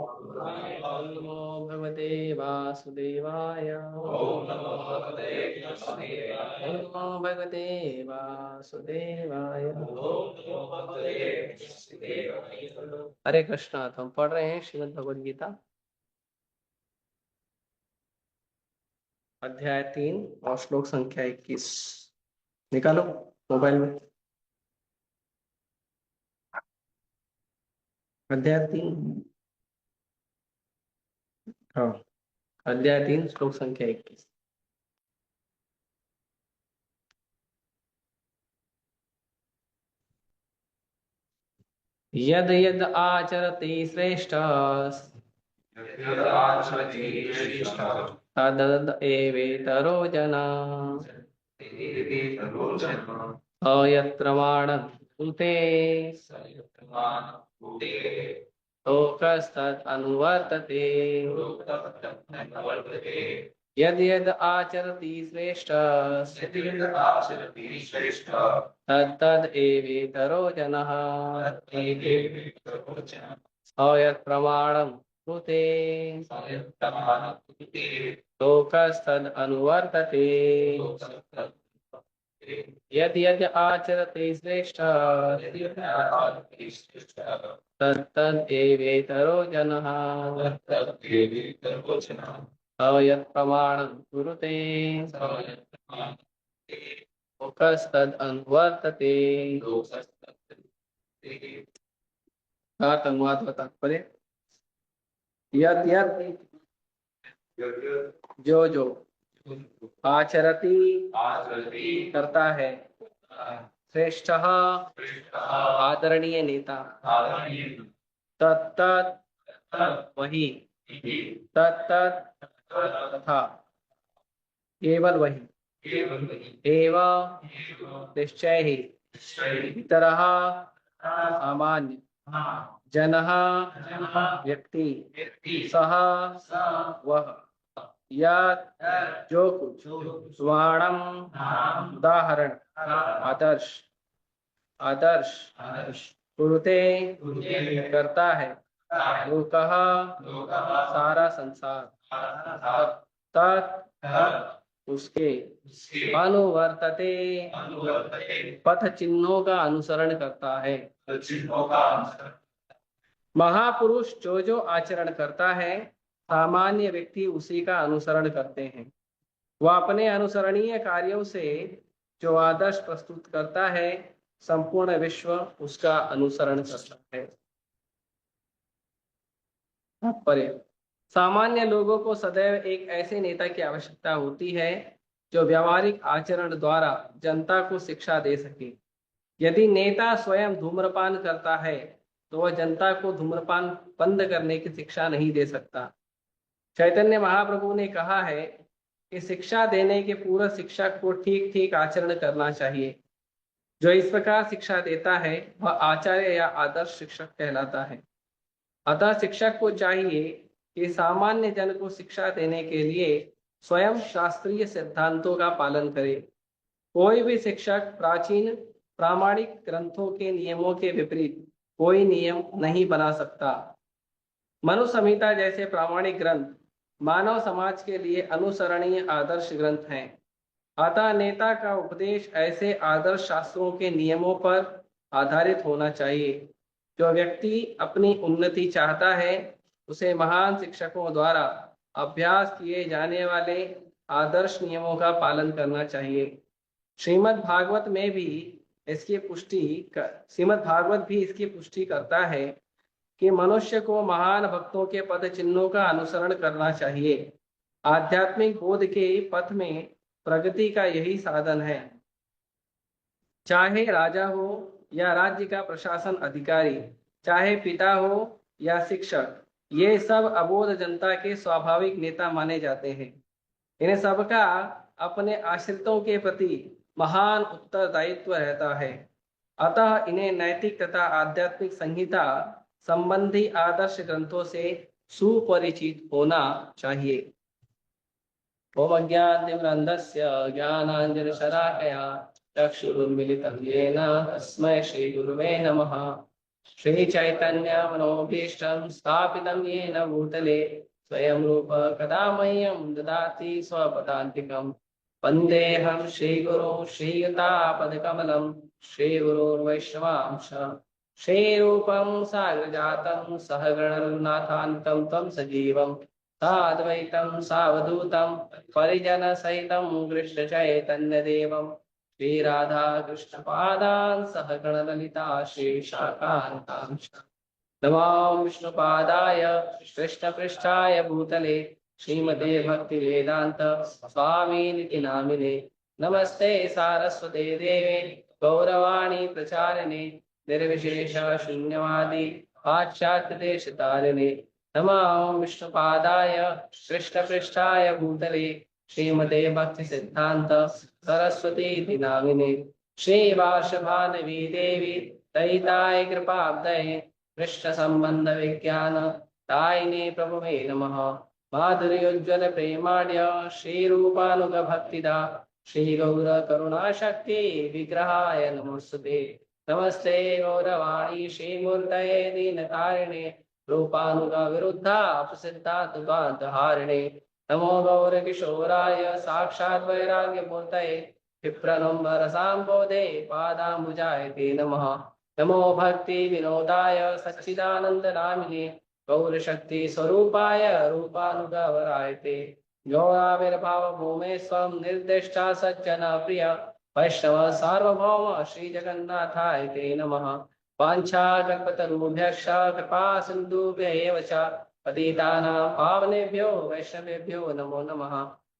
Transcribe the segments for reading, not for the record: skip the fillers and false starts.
ओम नमो भगवते वासुदेवाय। ओम नमो भगवते वासुदेवाय। हरे कृष्णा। तो हम पढ़ रहे हैं श्रीमद् भगवद गीता अध्याय 3 और श्लोक संख्या 21। निकालो मोबाइल में। अध्याय 3। हाँ, अध्याय 3 श्लोक संख्या 21। यद यद आचरति श्रेष्ठ तद एवेतरो जना अयत्रमाणं कुरुते लोकस्तद् अनुवर्तते। यद यद आचरति श्रेष्ठ तद तद एवेतरो जनः अयत् प्रमाणं कुरुते लोकस्तद् अनुवर्तते। यद यद आचरति श्रेष्ठ तद तद एवेतरो जनः अयत् प्रमाणं कुरुते लोकस्तद् अनुवर्तते। अनुवाद व तात्पर्य। यद यद जो जो आचरति करता है श्रेष्ठ आदरणीय नेता तत्त वही तत्त तथा केवल वही एवं निश्चय ही इतरः सामान्य जनः व्यक्ति सह वह यत् जो कुछ स्वाणम उदाहरण आदर्श आदर्श कुरुते करता है लोकः सारा संसार तत् उसके अनुवर्तते पथ चिन्हों का अनुसरण करता है। महापुरुष जो जो आचरण करता है सामान्य व्यक्ति उसी का अनुसरण करते हैं। वह अपने अनुसरणीय कार्यों से जो आदर्श प्रस्तुत करता है संपूर्ण विश्व उसका अनुसरण करता है। तात्पर्य। सामान्य लोगों को सदैव एक ऐसे नेता की आवश्यकता होती है जो व्यावहारिक आचरण द्वारा जनता को शिक्षा दे सके। यदि नेता स्वयं धूम्रपान करता है तो वह जनता को धूम्रपान बंद करने की शिक्षा नहीं दे सकता। चैतन्य महाप्रभु ने कहा है कि शिक्षा देने के पूर्व शिक्षक को ठीक ठीक आचरण करना चाहिए। जो इस प्रकार शिक्षा देता है वह आचार्य या आदर्श शिक्षक कहलाता है। अतः शिक्षक को चाहिए कि सामान्य जन को शिक्षा देने के लिए स्वयं शास्त्रीय सिद्धांतों का पालन करे। कोई भी शिक्षक प्राचीन प्रामाणिक ग्रंथों के नियमों के विपरीत कोई नियम नहीं बना सकता। मनु संहिता जैसे प्रामाणिक ग्रंथ मानव समाज के लिए अनुसरणीय आदर्श ग्रंथ हैं। अतः नेता का उपदेश ऐसे आदर्श शास्त्रों के नियमों पर आधारित होना चाहिए। जो व्यक्ति अपनी उन्नति चाहता है उसे महान शिक्षकों द्वारा अभ्यास किए जाने वाले आदर्श नियमों का पालन करना चाहिए। श्रीमद् भागवत भी इसकी पुष्टि करता है कि मनुष्य को महान भक्तों के पद चिन्हों का अनुसरण करना चाहिए। आध्यात्मिक बोध के पथ में प्रगति का यही साधन है। चाहे राजा हो या राज्य का प्रशासन अधिकारी, चाहे पिता हो या शिक्षक, ये सब अबोध जनता के स्वाभाविक नेता माने जाते हैं। इन्हें सबका अपने आश्रितों के प्रति महान उत्तरदायित्व रहता है। अतः इन्हें नैतिक तथा आध्यात्मिक संहिता संबंधी आदर्श ग्रंथों से सुपरिचित होना चाहिए। ओम अज्ञानतिमिरन्धस्य ज्ञानाञ्जनशलाकया चक्षुरुन्मिलितं येन तस्मै श्रीगुरुवे नमः। श्री चैतन्य मनोभीष्टं स्थापितं येन भूतले स्वयं रूप कदा मह्यं ददाति स्वपदान्तिकं वन्देऽहं श्रीगुरो श्रीयुतापदकमलं श्रीगुरोर्वैष्णवांश श्रीरूपं साग्रजातं सहगण रघुनाथान्वितं तं सजीवं साद्वैतं सावधूतं परिजनसहितं कृष्णचैतन्यदेवं श्री राधा कृष्ण पादान सहगण ललिता श्री शाखान्तांश नमामि विष्णुपादाय कृष्ण पृष्ठाय भूतले श्रीमते भक्ति वेदांत स्वामी निति नामिने नमस्ते सारस्वते देवे गौरवाणी प्रचारिणे निर्विशेष शून्यवादी पाश्चात्य देश तारिणे नमामि विष्णुपादाय कृष्ण पृष्ठाय भूतले श्रीमते भक्ति सिद्धांत सरस्वती नामिने श्री वार्षभानवी देवी दयिताय कृपाब्दये कृष्ण संबंध विज्ञान दायिने प्रभुवे नमः माधुर्योज्वल प्रेमाढ्य श्री रूपानुग भक्तिदा श्री गौर करुणा शक्ति विग्रहाय नमोस्तुते नमस्ते गौरवाणी श्री मूर्तये दीनकारिणे रूपानुग विरुद्धा प्रसिद्धा दुर्गांत हारिणे नमो गौर किशोराय साक्षात् वैराग्य मूर्तये क्षिप्रनम्बर सांबोधे पादाम्बुजाय ते नमः नमो भक्ति विनोदाय सच्चिदानंद नामिने गौर शक्ति स्वरूपाय रूपानुगवराय ते गौराविर्भाव भूमे स्वं निर्दिष्टा सज्जन प्रिय वैष्णव सार्वभौम श्री जगन्नाथाय ते नमः वाञ्छाकल्पतरुभ्यश्च कृपा सिन्धुभ्य एव च पतितानां पावनेभ्यो वैष्णवेभ्यो नमो नमः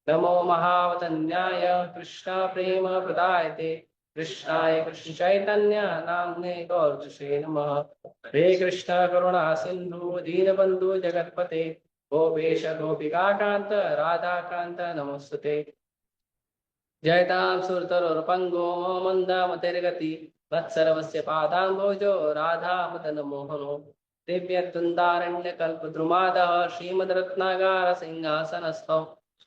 नमो महावतन्याय कृष्ण प्रेम प्रदायते कृष्णाय कृष्ण चैतन्य नामने गौरचे नमः हे कृष्ण करुणा सिंधु दीनबंधु जगतपते गोपेश गोपिका कांत राधा कांत नमोस्तुते जयतां सुरतरुर्पंगो मंदामतिर्गति वत्सरवस्य पादाम्भोजो राधा मदन मोहनो दिव्यतुन्दारण्यकल्पद्रुमादः श्रीमद्रत्नागार सिंहासनस्थौ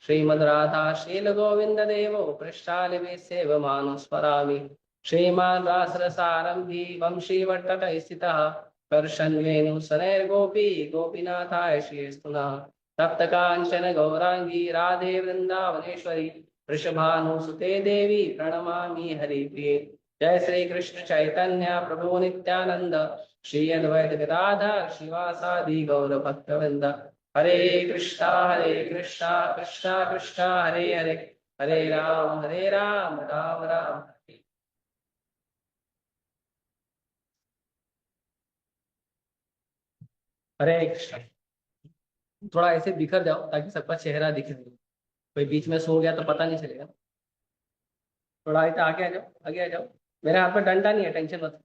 श्रीमद् राधा शील गोविंद देवो पृष्ठालिवे सेवमानो स्मरामि श्रीमान् रासरसारंभी वंशीवट्टक स्थितः कर्षन् वेणुसनैर्गोपी गोपीनाथाय श्रीस्तुनः तप्त कांचन गौरांगी राधे वृंदावनेश्वरी वृषभानुसुते देवी प्रणमामि हरिप्रिये जय श्री कृष्ण चैतन्य प्रभु नित्यानंद श्री अद्वैत गदाधर शिवासादि गौर भक्तवृंद हरे कृष्णा कृष्णा कृष्णा हरे हरे हरे राम राम राम हरे कृष्ण। थोड़ा ऐसे बिखर जाओ ताकि सबका चेहरा दिखे, कोई बीच में सो गया तो पता नहीं चलेगा। थोड़ा ऐसे आगे आ जाओ, आगे आ जाओ। मेरे हाथ में डंडा नहीं है, टेंशन मत,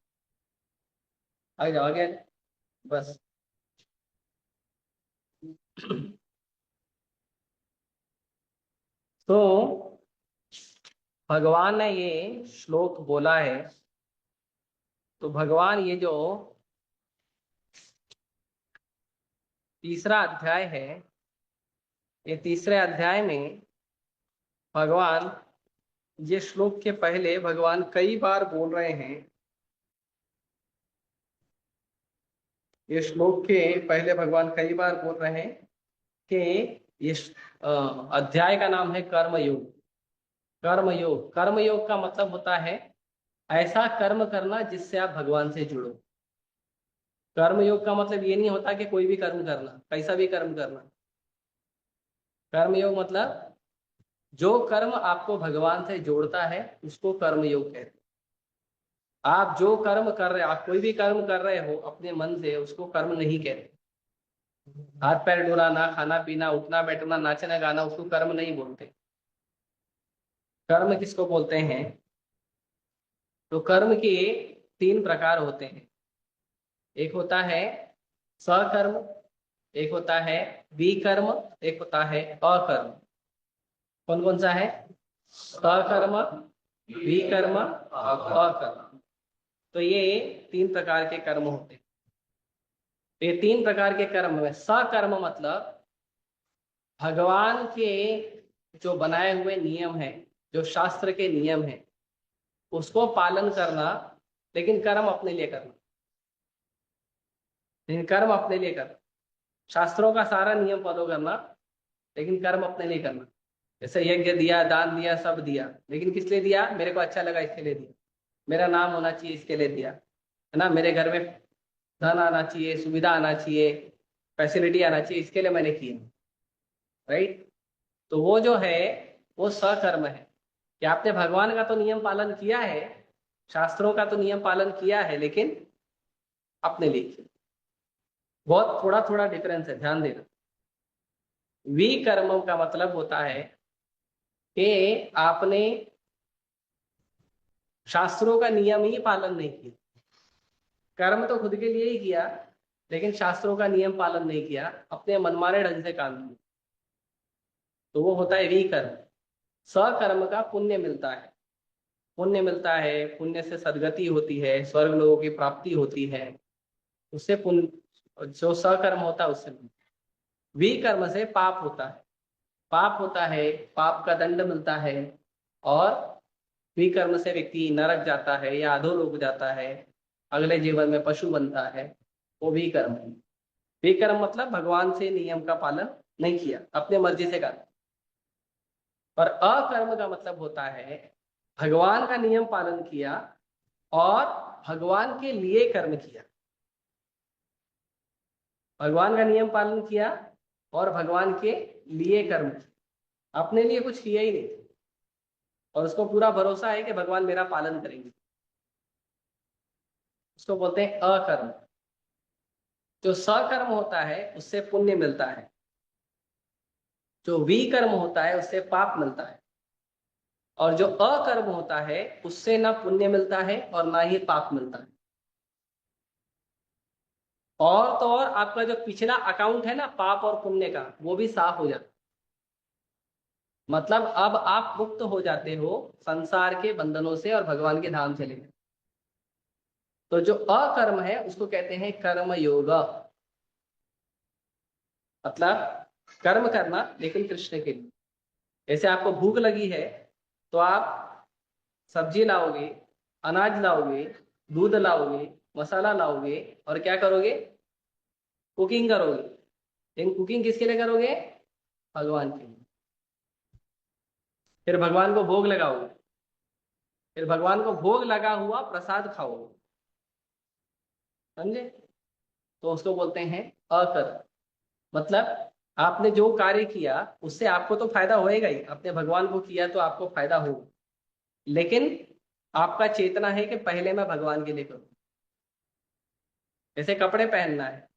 आगे जाओ, आगे आ जाओ बस। तो भगवान ने ये श्लोक बोला है, तो भगवान ये जो तीसरा अध्याय है, ये तीसरे अध्याय में भगवान ये श्लोक के पहले भगवान कई बार बोल रहे हैं। ये श्लोक के पहले भगवान कई बार बोल रहे हैं कि ये अध्याय का नाम है कर्मयोग। कर्मयोग, कर्मयोग का मतलब होता है ऐसा कर्म करना जिससे आप भगवान से जुड़ो। कर्मयोग का मतलब ये नहीं होता कि कोई भी कर्म करना, कैसा भी कर्म करना। कर्मयोग मतलब जो कर्म आपको भगवान से जोड़ता है उसको कर्मयोग कहते हैं। आप जो कर्म कर रहे, आप कोई भी कर्म कर रहे हो अपने मन से, उसको कर्म नहीं कहते। हाथ पैर डुलाना, खाना पीना, उठना बैठना, नाचना गाना, उसको कर्म नहीं बोलते। कर्म किसको बोलते हैं? तो कर्म के तीन प्रकार होते हैं। एक होता है सकर्म, एक होता है विकर्म, एक होता है अकर्म। कौन कौन सा है? सकर्म, विकर्म, अकर्म। तो ये तीन प्रकार के कर्म होते हैं। ये तीन प्रकार के कर्म में सकर्म मतलब भगवान के जो बनाए हुए नियम है, जो शास्त्र के नियम है, उसको पालन करना, लेकिन कर्म अपने लिए करना। लेकिन कर्म अपने लिए करना। शास्त्रों का सारा नियम फॉलो करना, लेकिन कर्म अपने लिए करना। जैसे यज्ञ दिया, दान दिया, सब दिया, लेकिन किस लिए दिया? मेरे को अच्छा लगा इसके लिए दिया, मेरा नाम होना चाहिए इसके लिए दिया, है ना, मेरे घर में धन आना चाहिए, सुविधा आना चाहिए, फैसिलिटी आना चाहिए, इसके लिए मैंने किया। राइट? तो वो जो है वो सकर्म है कि आपने भगवान का तो नियम पालन किया है, शास्त्रों का तो नियम पालन किया है, लेकिन अपने लिए किया। बहुत थोड़ा थोड़ा डिफरेंस है, ध्यान देना। विकर्म का मतलब होता है कि आपने शास्त्रों का नियम ही पालन नहीं किया, कर्म तो खुद के लिए ही किया, लेकिन शास्त्रों का नियम पालन नहीं किया, अपने मनमाने ढंग से काम किया, तो वो होता है विकर्म। सकर्म का पुण्य मिलता है, पुण्य मिलता है, पुण्य से सदगति होती है, स्वर्ग लोगों की प्राप्ति होती है, उससे पुण्य। जो सकर्म होता है उससे विकर्म से पाप होता है, पाप होता है, पाप का दंड मिलता है, और विकर्म से व्यक्ति नरक जाता है या अधोलोक जाता है, अगले जीवन में पशु बनता है, वो विकर्म है। विकर्म मतलब भगवान से नियम का पालन नहीं किया, अपने मर्जी से कर। और अकर्म का मतलब होता है भगवान का नियम पालन किया और भगवान के लिए कर्म किया, भगवान का नियम पालन किया और भगवान के लिए कर्म किया, अपने लिए कुछ किया ही नहीं, और उसको पूरा भरोसा है कि भगवान मेरा पालन करेंगे, उसको बोलते हैं अकर्म। जो सकर्म होता है उससे पुण्य मिलता है, जो विकर्म होता है उससे पाप मिलता है, और जो अकर्म होता है उससे ना पुण्य मिलता है और ना ही पाप मिलता है। और तो और आपका जो पिछला अकाउंट है ना पाप और पुण्य का, वो भी साफ हो जाता है। मतलब अब आप मुक्त हो जाते हो संसार के बंधनों से और भगवान के धाम चले गए। तो जो अकर्म है उसको कहते हैं कर्म योग, मतलब कर्म करना लेकिन कृष्ण के लिए। जैसे आपको भूख लगी है तो आप सब्जी लाओगे, अनाज लाओगे, दूध लाओगे, मसाला लाओगे, और क्या करोगे? कुकिंग करोगे। लेकिन कुकिंग किसके लिए करोगे? भगवान के लिए। फिर भगवान को भोग लगाओगे, फिर भगवान को भोग लगा हुआ प्रसाद खाओगे। समझे? तो उसको बोलते हैं अकर्म। मतलब आपने जो कार्य किया उससे आपको तो फायदा होएगा ही, आपने भगवान को किया तो आपको फायदा होगा, लेकिन आपका चेतना है कि पहले मैं भगवान के लिए करूँ। जैसे कपड़े पहनना है,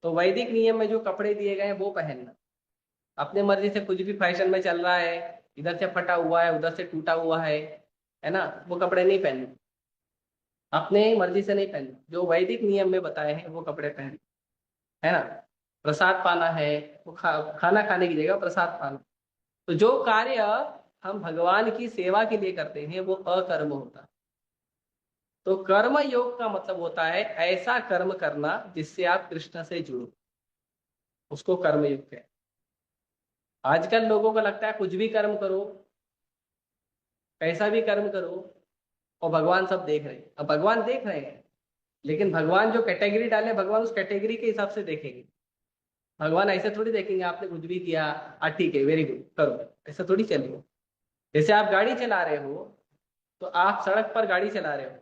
तो वैदिक नियम में जो कपड़े दिए गए हैं वो पहनना। अपने मर्जी से कुछ भी फैशन में चल रहा है, इधर से फटा हुआ है, उधर से टूटा हुआ है ना, वो कपड़े नहीं पहनने, अपने मर्जी से नहीं पहनने, जो वैदिक नियम में बताए हैं वो कपड़े पहने, है ना। प्रसाद पाना है, वो खाना खाने की जगह प्रसाद पाना। तो जो कार्य हम भगवान की सेवा के लिए करते हैं वो अकर्म होता है। तो कर्म योग का मतलब होता है ऐसा कर्म करना जिससे आप कृष्ण से जुड़ो, उसको कर्म योग कहते हैं। आजकल लोगों को लगता है कुछ भी कर्म करो, कैसा भी कर्म करो, और भगवान सब देख रहे हैं। अब भगवान देख रहे हैं, लेकिन भगवान जो कैटेगरी डाले भगवान उस कैटेगरी के हिसाब से देखेंगे। भगवान ऐसे थोड़ी देखेंगे आपने कुछ भी किया, ठीक है वेरी गुड करो, ऐसा थोड़ी चलेगा। जैसे आप गाड़ी चला रहे हो, तो आप सड़क पर गाड़ी चला रहे हो,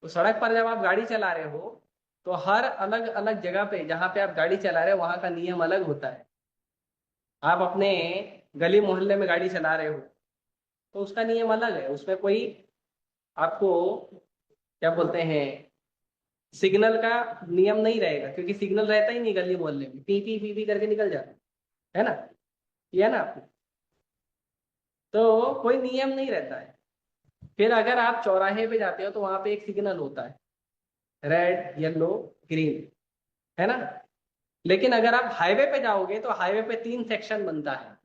तो सड़क पर जब आप गाड़ी चला रहे हो तो हर अलग अलग जगह पे जहाँ पे आप गाड़ी चला रहे हो वहां का नियम अलग होता है। आप अपने गली मोहल्ले में गाड़ी चला रहे हो तो उसका नियम अलग है, उसमें कोई आपको क्या बोलते हैं सिग्नल का नियम नहीं रहेगा, क्योंकि सिग्नल रहता ही नहीं गली मोहल्ले में, पी पी करके निकल जाता है ना, किया ना आपने। तो कोई नियम नहीं रहता है। फिर अगर आप चौराहे पे जाते हो तो वहां पे एक सिग्नल होता है, रेड येलो ग्रीन, है ना। लेकिन अगर आप हाईवे पे जाओगे तो हाईवे पे 3 सेक्शन बनता है।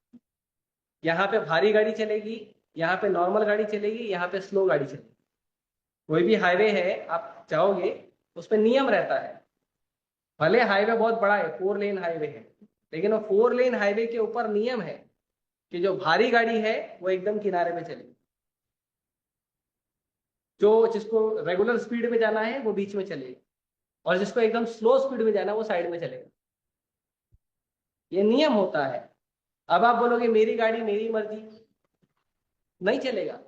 यहाँ पे भारी गाड़ी चलेगी, यहाँ पे नॉर्मल गाड़ी चलेगी, यहाँ पे स्लो गाड़ी चलेगी। कोई भी हाईवे है आप जाओगे, उसमें नियम रहता है। भले हाईवे बहुत बड़ा है, 4 लेन हाईवे है, लेकिन वो 4 लेन हाईवे के ऊपर नियम है कि जो भारी गाड़ी है वो एकदम किनारे पे चलेगी, जो जिसको रेगुलर स्पीड में जाना है वो बीच में चलेगी। और जिसको एकदम स्लो स्पीड में जाना है वो साइड में चलेगा। ये नियम होता है। अब आप बोलोगे मेरी गाड़ी मेरी मर्जी, नहीं चलेगा।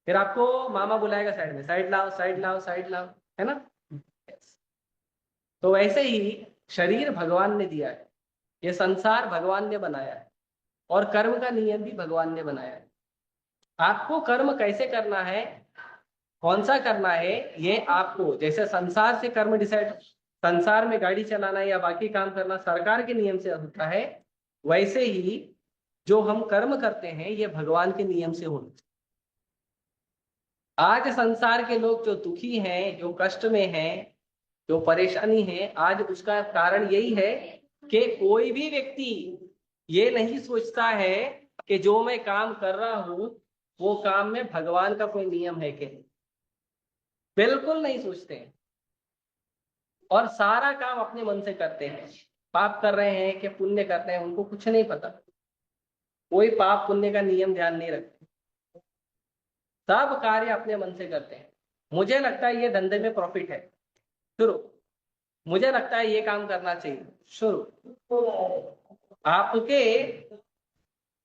फिर आपको मामा बुलाएगा साइड में, साइड लाओ साइड लाओ साइड लाओ, है ना। Yes. तो वैसे ही शरीर भगवान ने दिया है, ये संसार भगवान ने बनाया है, और कर्म का नियम भी भगवान ने बनाया है। आपको कर्म कैसे करना है, कौन सा करना है, ये आपको, जैसे संसार से कर्म डिसाइड, संसार में गाड़ी चलाना या बाकी काम करना सरकार के नियम से होता है, वैसे ही जो हम कर्म करते हैं ये भगवान के नियम से होना चाहिए। आज संसार के लोग जो दुखी हैं, जो कष्ट में हैं, जो परेशानी है, आज उसका कारण यही है कि कोई भी व्यक्ति ये नहीं सोचता है कि जो मैं काम कर रहा हूं वो काम में भगवान का कोई नियम है कि नहीं। बिल्कुल नहीं सोचते हैं, और सारा काम अपने मन से करते हैं। पाप कर रहे हैं कि पुण्य कर रहे हैं उनको कुछ नहीं पता, कोई पाप पुण्य का नियम ध्यान नहीं रखते, सब कार्य अपने मन से करते हैं। मुझे लगता है ये धंधे में प्रॉफिट है, शुरू। मुझे लगता है ये काम करना चाहिए, शुरू। आपके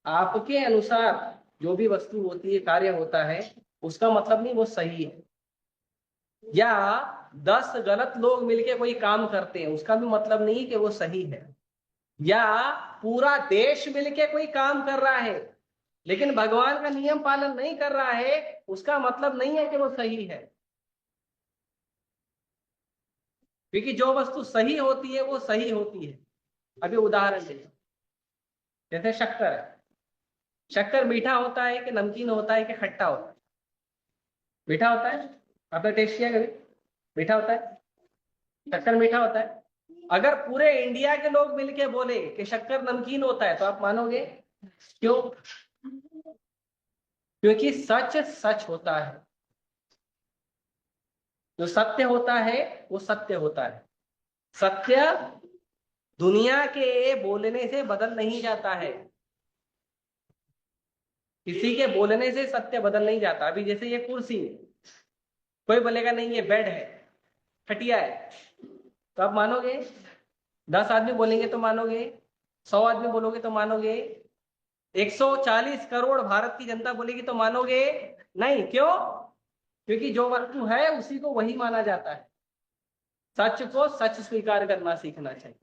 आपके अनुसार जो भी वस्तु होती है, कार्य होता है, उसका मतलब नहीं वो सही है। या 10 गलत लोग मिलके कोई काम करते हैं उसका भी मतलब नहीं कि वो सही है। या पूरा देश मिलके कोई काम कर रहा है लेकिन भगवान का नियम पालन नहीं कर रहा है, उसका मतलब नहीं है कि वो सही है। क्योंकि जो वस्तु सही होती है वो सही होती है। अभी उदाहरण दे, जैसे शक्कर है। शक्कर मीठा होता है कि नमकीन होता है कि खट्टा होता है? मीठा होता है। आपने टेस्ट किया कभी? मीठा होता है, शक्कर मीठा होता है। अगर पूरे इंडिया के लोग मिलके बोले कि शक्कर नमकीन होता है तो आप मानोगे? क्यों? क्योंकि सच सच होता है। जो सत्य होता है वो सत्य होता है। सत्य दुनिया के बोलने से बदल नहीं जाता है। किसी के बोलने से सत्य बदल नहीं जाता। अभी जैसे ये कुर्सी है, कोई बोलेगा नहीं ये बेड है, खटिया है, तो आप मानोगे? 10 आदमी बोलेंगे तो मानोगे, 100 आदमी बोलोगे तो मानोगे, 140 करोड़ भारत की जनता बोलेगी तो मानोगे नहीं। क्यों? क्योंकि जो वस्तु है उसी को वही माना जाता है। सच को सच स्वीकार करना सीखना चाहिए।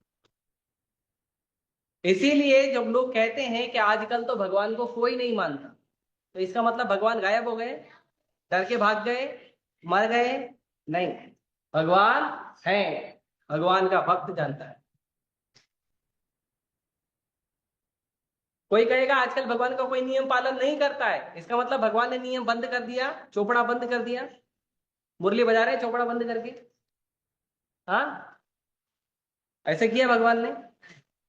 इसीलिए जब लोग कहते हैं कि आजकल तो भगवान को कोई नहीं मानता, तो इसका मतलब भगवान गायब हो गए, डर के भाग गए, मर गए? नहीं, भगवान है। भगवान का भक्त जानता है। कोई कहेगा आजकल भगवान का कोई नियम पालन नहीं करता है, इसका मतलब भगवान ने नियम बंद कर दिया, चोपड़ा बंद कर दिया। मुरली बजा रहे चोपड़ा बंद करके, हाँ, ऐसे किया भगवान ने?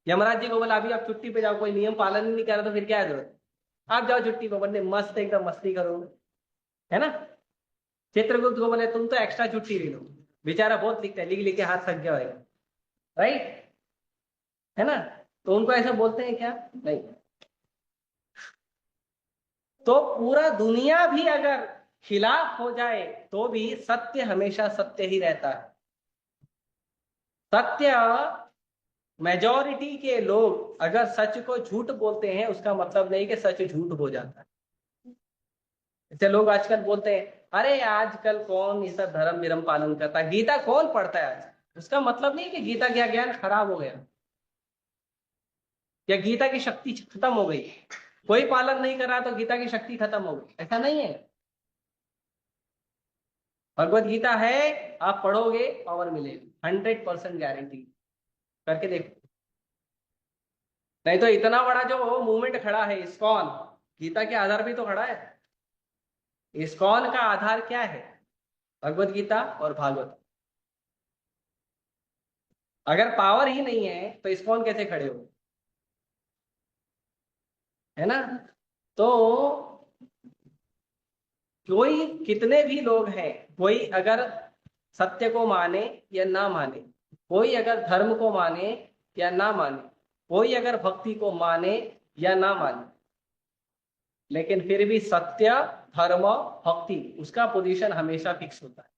यमराज जी को बोला अभी आप छुट्टी पे जाओ, कोई नियम पालन ही नहीं कर रहा तो फिर क्या जरूरत, आप जाओ छुट्टी पे, बंदे मस्त एकदम मस्ती करो, है ना। चित्रगुप्त को बोले तुम तो एक्स्ट्रा छुट्टी ले लो, बेचारा बहुत लिखता है, लिख लिख के हाथ थक गया होगा, राइट, है ना। तो उनको ऐसा बोलते हैं क्या? नहीं। तो पूरा दुनिया भी अगर खिलाफ हो जाए तो भी सत्य हमेशा सत्य ही रहता है। सत्य, मेजॉरिटी के लोग अगर सच को झूठ बोलते हैं उसका मतलब नहीं कि सच झूठ हो जाता है। जैसे लोग आजकल बोलते हैं अरे आजकल कौन ये सब धर्म विरम पालन करता है, गीता कौन पढ़ता है आज? उसका मतलब नहीं कि गीता का ज्ञान खराब हो गया या गीता की शक्ति खत्म हो गई। कोई पालन नहीं कर रहा तो गीता की शक्ति खत्म हो गई, ऐसा नहीं है। भगवत गीता है, आप पढ़ोगे पावर मिलेगी, 100% गारंटी, करके देखो। नहीं तो इतना बड़ा जो मूवमेंट खड़ा है इस्कॉन, गीता के आधार पे तो खड़ा है। इस्कॉन का आधार क्या है? भगवत गीता और भागवत। अगर पावर ही नहीं है तो इस्कॉन कैसे खड़े हो, है ना। तो कोई कितने भी लोग हैं, कोई अगर सत्य को माने या ना माने, कोई अगर धर्म को माने या ना माने, कोई अगर भक्ति को माने या ना माने, लेकिन फिर भी सत्य, धर्म, भक्ति, उसका पोजीशन हमेशा फिक्स होता है।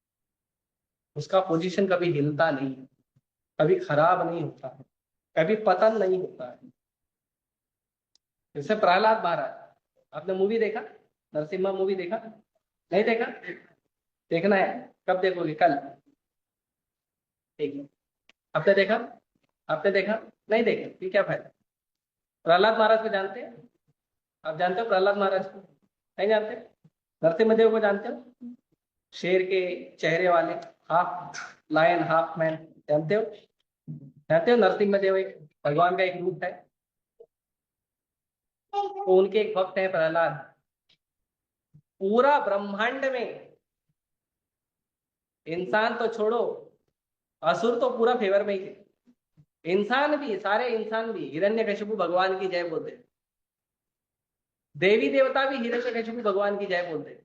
उसका पोजीशन कभी हिलता नहीं है, कभी खराब नहीं होता है, कभी पतन नहीं होता है। जैसे प्रहलाद महाराज, आपने मूवी देखा, नरसिम्हा मूवी देखा? नहीं देखा? देखना है, कब देखोगे? कल? ठीक है। आपने देखा? आपने देखा? नहीं देखा, फिर क्या फायदा? प्रहलाद महाराज को जानते हैं? आप जानते हो प्रहलाद महाराज को? नहीं जानते? नरसिम्हा देव को जानते हो? शेर के चेहरे वाले, हाफ लायन हाफ मैन, जानते हो? जानते हो नरसिम्हा देव एक भगवान का एक रूप है। तो उनके एक भक्त है प्रहलाद। पूरा ब्रह्मांड में, इंसान तो छोड़ो, असुर तो पूरा फेवर में ही थे। इंसान भी, सारे इंसान भी हिरण्यकशिपु भगवान की जय बोलते, देवी देवता भी हिरण्यकशिपु भगवान की जय बोलते,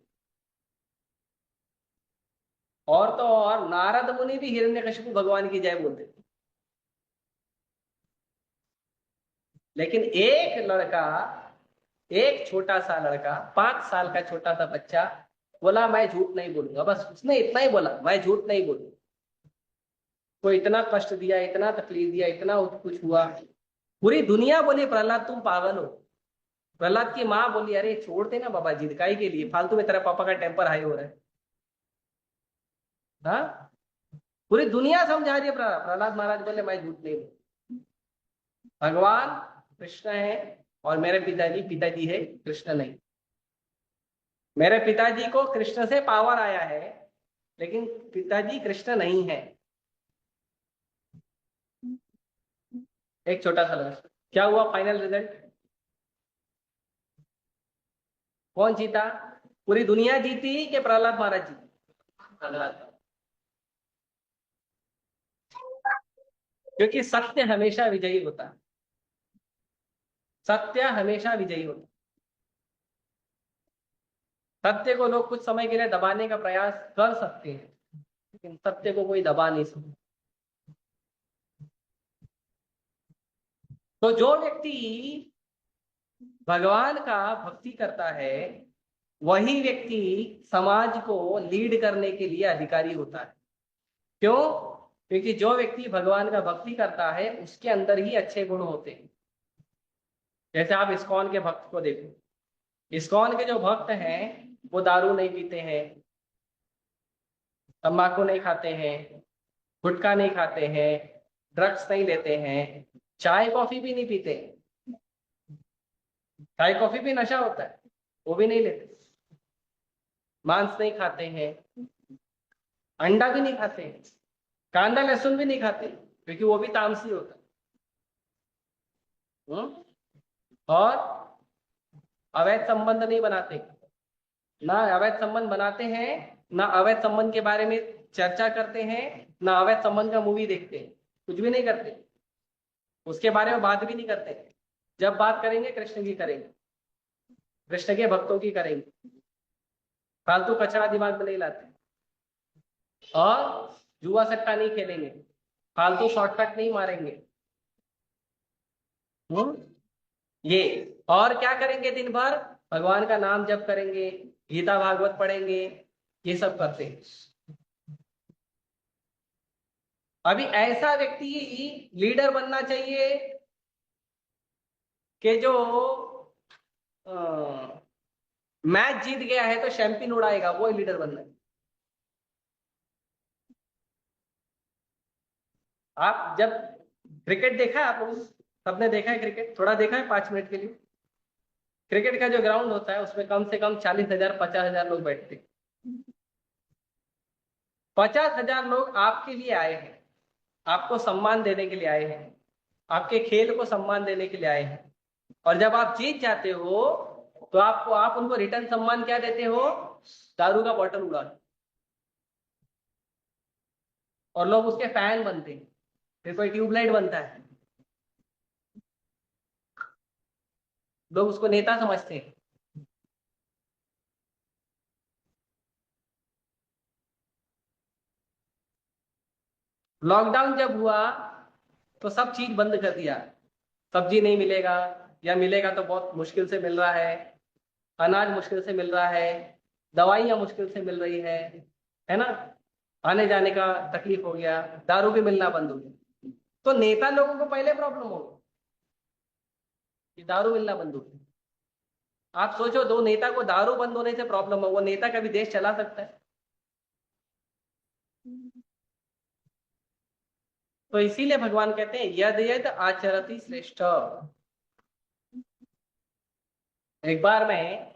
और तो और नारद मुनि भी हिरण्यकशिपु भगवान की जय बोलते। लेकिन एक लड़का, एक छोटा सा लड़का, 5 साल का छोटा सा बच्चा बोला मैं झूठ नहीं बोलूंगा। बस उसने इतना ही बोला, मैं झूठ नहीं बोलूंगा। को इतना कष्ट दिया, इतना तकलीफ दिया, इतना कुछ हुआ। पूरी दुनिया बोली प्रहलाद तुम पागल हो। प्रहलाद की माँ बोली अरे छोड़ देना बाबा, जिद काहे के लिए, फालतू में तेरा पापा का टेम्पर हाई हो रहा है। हाँ, पूरी दुनिया समझा रही है। प्रहलाद महाराज बोले मैं झूठ नहीं बोलूंगा। भगवान कृष्ण है और मेरे पिताजी पिताजी है, कृष्ण नहीं। मेरे पिताजी को कृष्ण से पावर आया है, लेकिन पिताजी कृष्ण नहीं है। एक छोटा सा लगा, क्या हुआ फाइनल रिजल्ट? कौन जीता? पूरी दुनिया जीती कि प्रहलाद महाराज जीते? प्रहलाद। क्योंकि सत्य हमेशा विजयी होता है। सत्य हमेशा विजयी होता है। सत्य को लोग कुछ समय के लिए दबाने का प्रयास कर सकते हैं, लेकिन सत्य को कोई दबा नहीं सकता। तो जो व्यक्ति भगवान का भक्ति करता है, वही व्यक्ति समाज को लीड करने के लिए अधिकारी होता है। क्यों? क्योंकि जो व्यक्ति भगवान का भक्ति करता है उसके अंदर ही अच्छे गुण होते हैं। जैसे आप इस्कॉन के भक्त को देखो, इस्कॉन के जो भक्त हैं वो दारू नहीं पीते हैं, तंबाकू नहीं खाते हैं, गुटखा नहीं खाते हैं, ड्रग्स नहीं लेते हैं, चाय कॉफी भी नहीं पीते। चाय कॉफी भी नशा होता है, वो भी नहीं लेते। मांस नहीं खाते हैं, अंडा भी नहीं खाते हैं, कांदा लहसुन भी नहीं खाते, क्योंकि वो भी तामसी होता है। और अवैध संबंध नहीं बनाते, ना अवैध संबंध बनाते हैं, ना अवैध संबंध के बारे में चर्चा करते हैं, ना अवैध संबंध का मूवी देखते हैं, कुछ भी नहीं करते, उसके बारे में बात भी नहीं करते। जब बात करेंगे कृष्ण की करेंगे, कृष्ण के भक्तों की करेंगे, फालतू कचरा दिमाग में नहीं लाते। और जुआ सट्टा नहीं खेलेंगे, फालतू शॉर्टकट नहीं मारेंगे। ये, और क्या करेंगे? दिन भर भगवान का नाम जप करेंगे, गीता भागवत पढ़ेंगे, ये सब करते हैं। अभी ऐसा व्यक्ति लीडर बनना चाहिए कि जो मैच जीत गया है तो शैंपियन उड़ाएगा, वो लीडर बनना है। आप जब क्रिकेट देखा है, आप लोग सबने देखा है क्रिकेट, थोड़ा देखा है 5 मिनट के लिए? क्रिकेट का जो ग्राउंड होता है उसमें कम से कम 40,000 50,000 लोग बैठते हैं। 50,000 लोग आपके लिए आए हैं, आपको सम्मान देने के लिए आए हैं, आपके खेल को सम्मान देने के लिए आए हैं। और जब आप जीत जाते हो तो आप उनको रिटर्न सम्मान क्या देते हो? दारू का बॉटल उड़ा के। और लोग उसके फैन बनते हैं, फिर कोई ट्यूबलाइट बनता है, लोग उसको नेता समझते हैं। लॉकडाउन जब हुआ तो सब चीज बंद कर दिया, सब्जी नहीं मिलेगा, या मिलेगा तो बहुत मुश्किल से मिल रहा है, अनाज मुश्किल से मिल रहा है, दवाइयां मुश्किल से मिल रही है ना? आने जाने का तकलीफ हो गया, दारू भी मिलना बंद हो गया। तो नेता लोगों को पहले प्रॉब्लम होगी कि दारू मिलना बंद हो गया। आप सोचो, दो नेता को दारू बंद होने से प्रॉब्लम हो, वो नेता कभी देश चला सकता है? तो इसीलिए भगवान कहते हैं यद यद आचरति श्रेष्ठ। एक बार मैं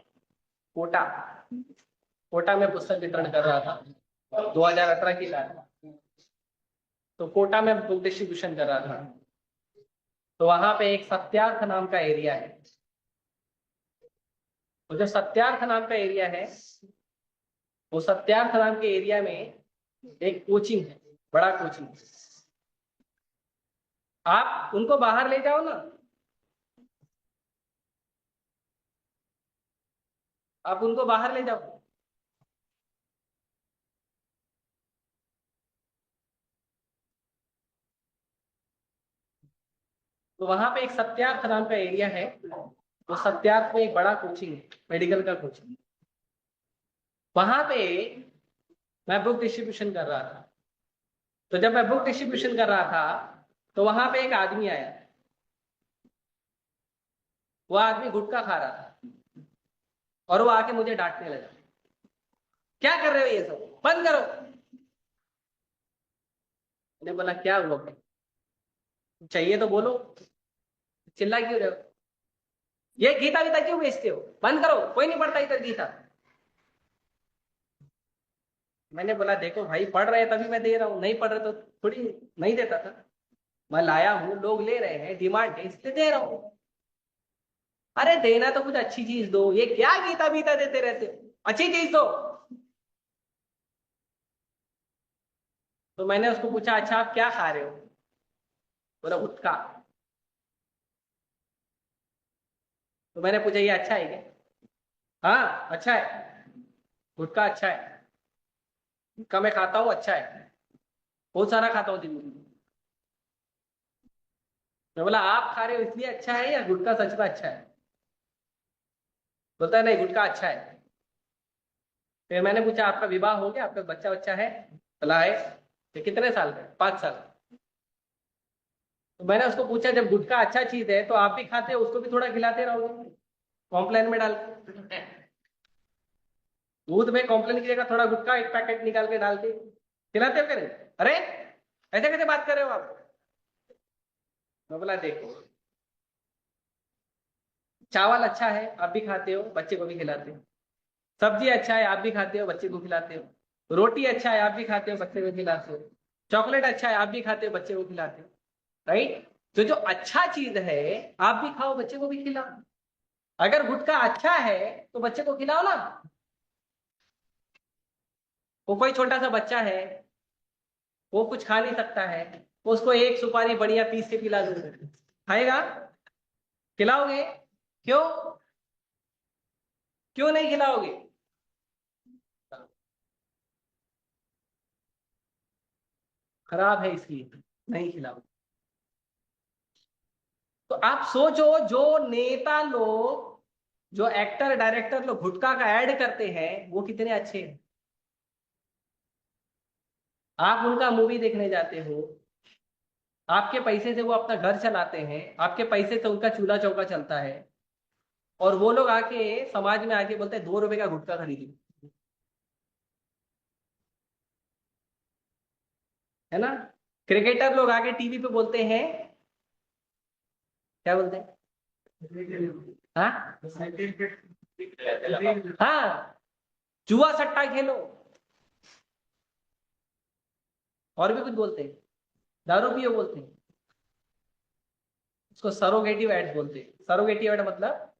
कोटा कोटा में पुस्तक वितरण कर रहा था, 2018 की बात है। तो कोटा में बुक डिस्ट्रीब्यूशन कर रहा था। तो वहां पे एक सत्यार्थ नाम का एरिया है। तो जो सत्यार्थ नाम का एरिया है, वो सत्यार्थ नाम के एरिया में एक कोचिंग है, बड़ा कोचिंग। आप उनको बाहर ले जाओ ना, आप उनको बाहर ले जाओ, तो वहां पे एक सत्यार्थ नाम का एरिया है। वो सत्यार्थ में एक बड़ा कोचिंग है, मेडिकल का कोचिंग। वहां पे मैं बुक डिस्ट्रीब्यूशन कर रहा था। तो जब मैं बुक डिस्ट्रीब्यूशन कर रहा था, तो वहां पे एक आदमी आया। वो आदमी गुटखा खा रहा था और वो आके मुझे डांटने लगा, क्या कर रहे हो, ये सब बंद करो। मैंने बोला क्या हुआ भाई, चाहिए तो बोलो, चिल्ला क्यों रहे हो, ये गीता गीता क्यों बेचते हो, बंद करो, कोई नहीं पढ़ता इधर गीता। मैंने बोला देखो भाई, पढ़ रहे हैं तभी मैं दे रहा हूँ, नहीं पढ़ रहे तो थोड़ी नहीं देता था। मैं लाया हूँ, लोग ले रहे हैं, डिमांड है, इसलिए दे रहा हूँ। अरे देना तो कुछ अच्छी चीज दो, ये क्या गीता बीता देते रहते हो, अच्छी चीज दो। तो मैंने उसको पूछा अच्छा आप क्या खा रहे हो? बोला गुटखा। तो मैंने पूछा ये अच्छा है क्या? हाँ अच्छा है, गुटखा अच्छा है, गुटखा मैं खाता हूँ, अच्छा है, बहुत सारा खाता हूँ दिन में। मैं बोला आप खा रहे हो इसलिए अच्छा है या गुटखा सच में अच्छा है? बोलता है नहीं गुटखा अच्छा है। फिर मैंने पूछा आपका विवाह हो गया, आपका बच्चा बच्चा है? बोला है। ये कितने साल का है? 5 साल। तो मैंने उसको पूछा जब गुटखा अच्छा चीज है तो आप भी खाते हो, उसको भी थोड़ा खिलाते रहोगे कॉम्प्लेन में डाल के, दूध में कॉम्प्लेन की जगह थोड़ा गुटखा एक पैकेट निकाल के डाल के खिलाते हो क्या नहीं? अरे ऐसे कैसे बात कर रहे हो आप? मैं बोला देखो, चावल अच्छा है आप भी खाते हो, बच्चे को भी खिलाते हो, सब्जी अच्छा है आप भी खाते हो, बच्चे को खिलाते हो, रोटी अच्छा है आप भी खाते हो, बच्चे को खिलाते हो, चॉकलेट अच्छा है आप भी खाते हो, बच्चे को खिलाते हो, राइट? तो जो अच्छा चीज है आप भी खाओ, बच्चे को भी खिलाओ। अगर गुटखा अच्छा है तो बच्चे को खिलाओ ना। वो कोई छोटा सा बच्चा है, वो कुछ खा नहीं सकता है, उसको एक सुपारी बढ़िया पीस के पिला दो, खाएगा? खिलाओगे? क्यों? क्यों नहीं खिलाओगे? खराब है इसलिए नहीं खिलाओगे। तो आप सोचो, जो नेता लोग, जो एक्टर डायरेक्टर लोग गुटखा का ऐड करते हैं वो कितने अच्छे हैं। आप उनका मूवी देखने जाते हो, आपके पैसे से वो अपना घर चलाते हैं, आपके पैसे से उनका चूल्हा चौका चलता है, और वो लोग आके समाज में आके बोलते हैं 2 रुपए का गुटखा खरीदिए, है ना? क्रिकेटर लोग आके टीवी पे बोलते हैं, क्या बोलते हैं? हाँ हाँ, जुआ सट्टा खेलो, और भी कुछ बोलते हैं, दारू पियो बोलते हैं। उसको सरोगेटिव एड्स बोलते हैं। सरोगेटिव एड मतलब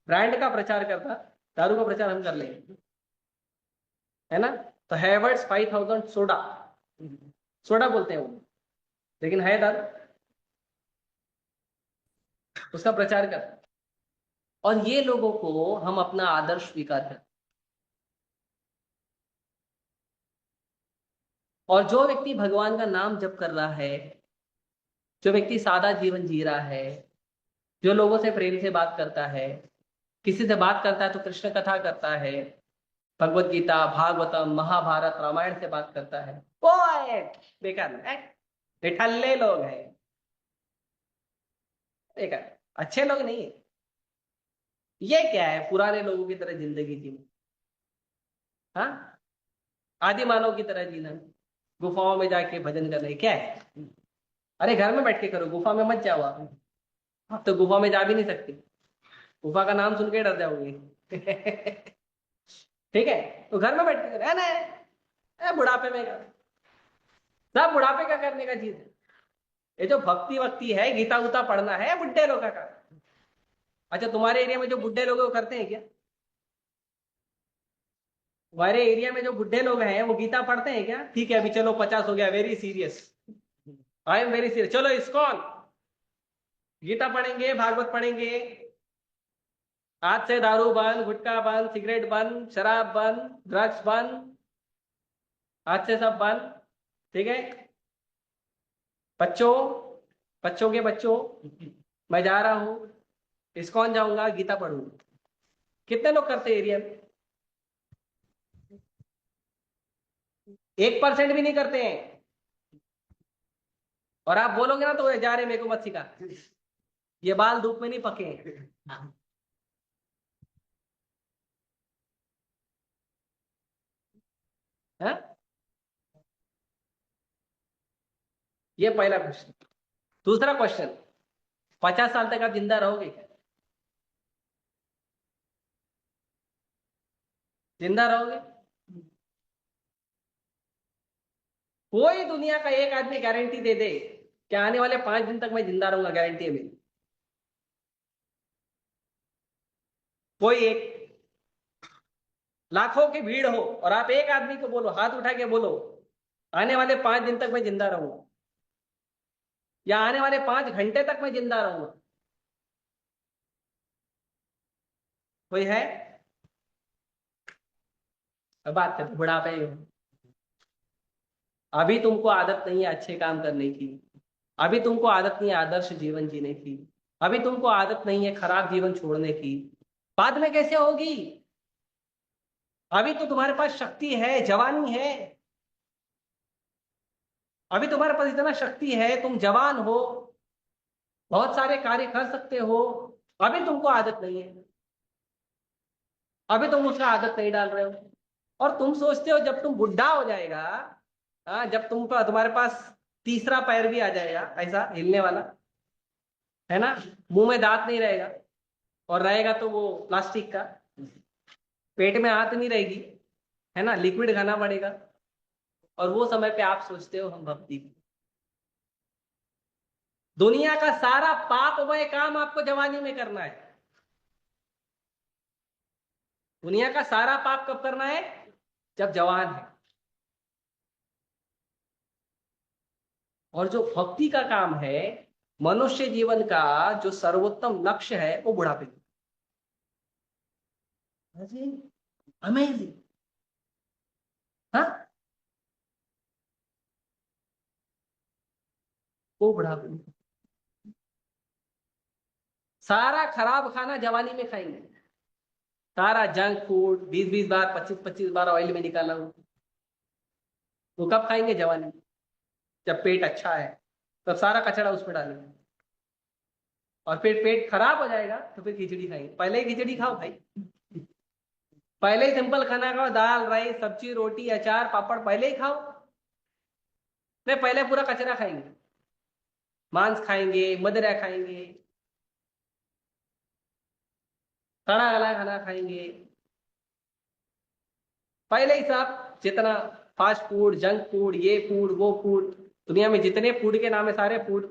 ब्रांड का प्रचार करता, दारू का प्रचार हम कर लेंगे, है ना? तो हैवर्ड्स 5000 सोडा, सोडा बोलते हैं वो, लेकिन है दारू, उसका प्रचार करता। और ये लोगों को हम अपना आदर्श स्वीकार करते। और जो व्यक्ति भगवान का नाम जप कर रहा है, जो व्यक्ति सादा जीवन जी रहा है, जो लोगों से प्रेम से बात करता है, किसी से बात करता है तो कृष्ण कथा करता है, भगवत गीता, भागवतम, महाभारत, रामायण से बात करता है, वो है बेकार है, निठल्ले लोग हैं, बेकार, अच्छे लोग नहीं है। ये क्या है, पुराने लोगों की तरह जिंदगी जीना, हाँ, आदि मानव की तरह जीना, गुफाओं में जाके भजन करना, ये क्या है? अरे घर में बैठ के करो, गुफा में मत जाओ आप तो गुफा में जा भी नहीं सकते, गुफा का नाम सुन के डर जाओगे। ठीक है, तो घर में बैठ के करो, है ना, बुढ़ापे में कर, सब बुढ़ापे का करने का चीज है। ये जो भक्ति वक्ति है, गीता उता पढ़ना है, बुढ़े लोगों का। अच्छा, तुम्हारे एरिया में जो बुढ़े लोग हैं, वो करते हैं क्या? तुम्हारे एरिया में जो बुढ़े लोग हैं वो गीता पढ़ते हैं क्या? ठीक है, अभी चलो 50 हो गया, very serious, I am very serious, चलो इस्कॉन, गीता पढ़ेंगे, भागवत पढ़ेंगे, आज से दारू बंद, गुटखा बंद, सिगरेट बंद, शराब बंद, ड्रग्स बंद, आज से सब बंद। ठीक है बच्चों, बच्चों के बच्चों, मैं जा रहा हूं, इस्कॉन जाऊंगा, गीता पढ़ूंगा। कितने लोग करते हैं एरिया में? 1% भी नहीं करते हैं। और आप बोलोगे ना तो जा रहे मेरे को मत सिखा, ये बाल धूप में नहीं पके हैं। हाँ? ये पहला क्वेश्चन। दूसरा क्वेश्चन, 50 साल तक आप जिंदा रहोगे क्या? जिंदा रहोगे? कोई दुनिया का एक आदमी गारंटी दे दे कि आने वाले 5 दिन तक मैं जिंदा रहूंगा, गारंटी है मेरी? कोई एक, लाखों की भीड़ हो और आप एक आदमी को बोलो, हाथ उठा के बोलो, आने वाले 5 दिन तक मैं जिंदा रहूंगा, या आने वाले 5 घंटे तक मैं जिंदा रहूंगा, कोई है? अब बात करते बुढ़ापे में। अभी तुमको आदत नहीं है अच्छे काम करने की, अभी तुमको आदत नहीं है आदर्श जीवन जीने की, अभी तुमको आदत नहीं है खराब जीवन छोड़ने की, बाद में कैसे होगी? अभी तो तुम्हारे पास शक्ति है, जवानी है, अभी तुम्हारे पास इतना शक्ति है, तुम जवान हो, बहुत सारे कार्य कर सकते हो, अभी तुमको आदत नहीं है, अभी तुम उसका आदत नहीं डाल रहे हो, और तुम सोचते हो जब तुम बुढ़ा हो जाएगा, हाँ, जब तुम्हारे पास तीसरा पैर भी आ जाएगा, ऐसा हिलने वाला, है ना, मुंह में दांत नहीं रहेगा, और रहेगा तो वो प्लास्टिक का, पेट में आंत नहीं रहेगी, है ना, लिक्विड खाना पड़ेगा, और वो समय पे आप सोचते हो हम भक्ति की। दुनिया का सारा पापमय काम आपको जवानी में करना है। दुनिया का सारा पाप कब करना है? जब जवान है। और जो भक्ति का काम है, मनुष्य जीवन का जो सर्वोत्तम लक्ष्य है, वो बुढ़ापे में। अमेजिंग, हाँ, वो बुढ़ापे में। सारा खराब खाना जवानी में खाएंगे, सारा जंक फूड, 20-20 बार, 25-25 बार ऑयल में निकाला हो, वो कब खाएंगे? जवानी में, जब पेट अच्छा है, तब सारा कचरा उसमें डालेंगे, और फिर पेट खराब हो जाएगा तो फिर खिचड़ी खाएंगे। पहले ही खिचड़ी खाओ भाई, पहले ही सिंपल खाना खाओ, दाल राइस सब्जी रोटी अचार पापड़ पहले ही खाओ। नहीं, पहले पूरा कचरा खाएंगे, मांस खाएंगे, मदिरा खाएंगे, सड़ा गला खाना खाएंगे, पहले ही सब जितना फास्ट फूड, जंक फूड, ये फूड वो फूड, दुनिया में जितने फूड के नाम है सारे food,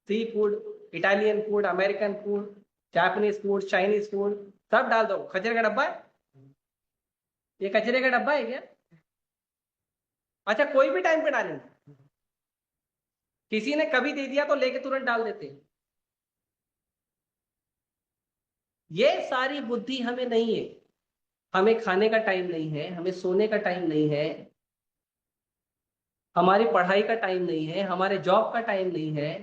sea food, Italian food, American food, Japanese food, Chinese food, सब डाल दो, कचरे का डब्बा है, ये कचरे का डब्बा है क्या? अच्छा, कोई भी टाइम पे डालेंगे, किसी ने कभी दे दिया तो लेके तुरंत डाल देते हैं। ये सारी बुद्धि हमें नहीं है, हमें खाने का टाइम नहीं है, हमें सोने का टाइम नहीं है, हमारी पढ़ाई का टाइम नहीं है, हमारे जॉब का टाइम नहीं है,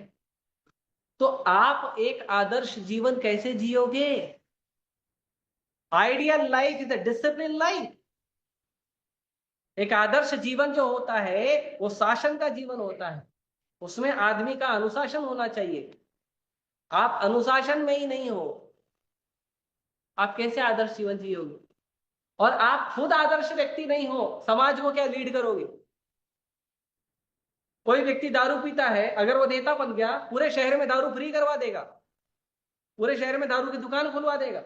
तो आप एक आदर्श जीवन कैसे जियोगे? Ideal life is a discipline life. एक आदर्श जीवन जो होता है वो शासन का जीवन होता है, उसमें आदमी का अनुशासन होना चाहिए। आप अनुशासन में ही नहीं हो, आप कैसे आदर्श जीवन जियोगे? और आप खुद आदर्श व्यक्ति नहीं हो, समाज को क्या लीड करोगे? कोई व्यक्ति दारू पीता है, अगर वो नेता बन गया, पूरे शहर में दारू फ्री करवा देगा, पूरे शहर में दारू की दुकान खुलवा देगा।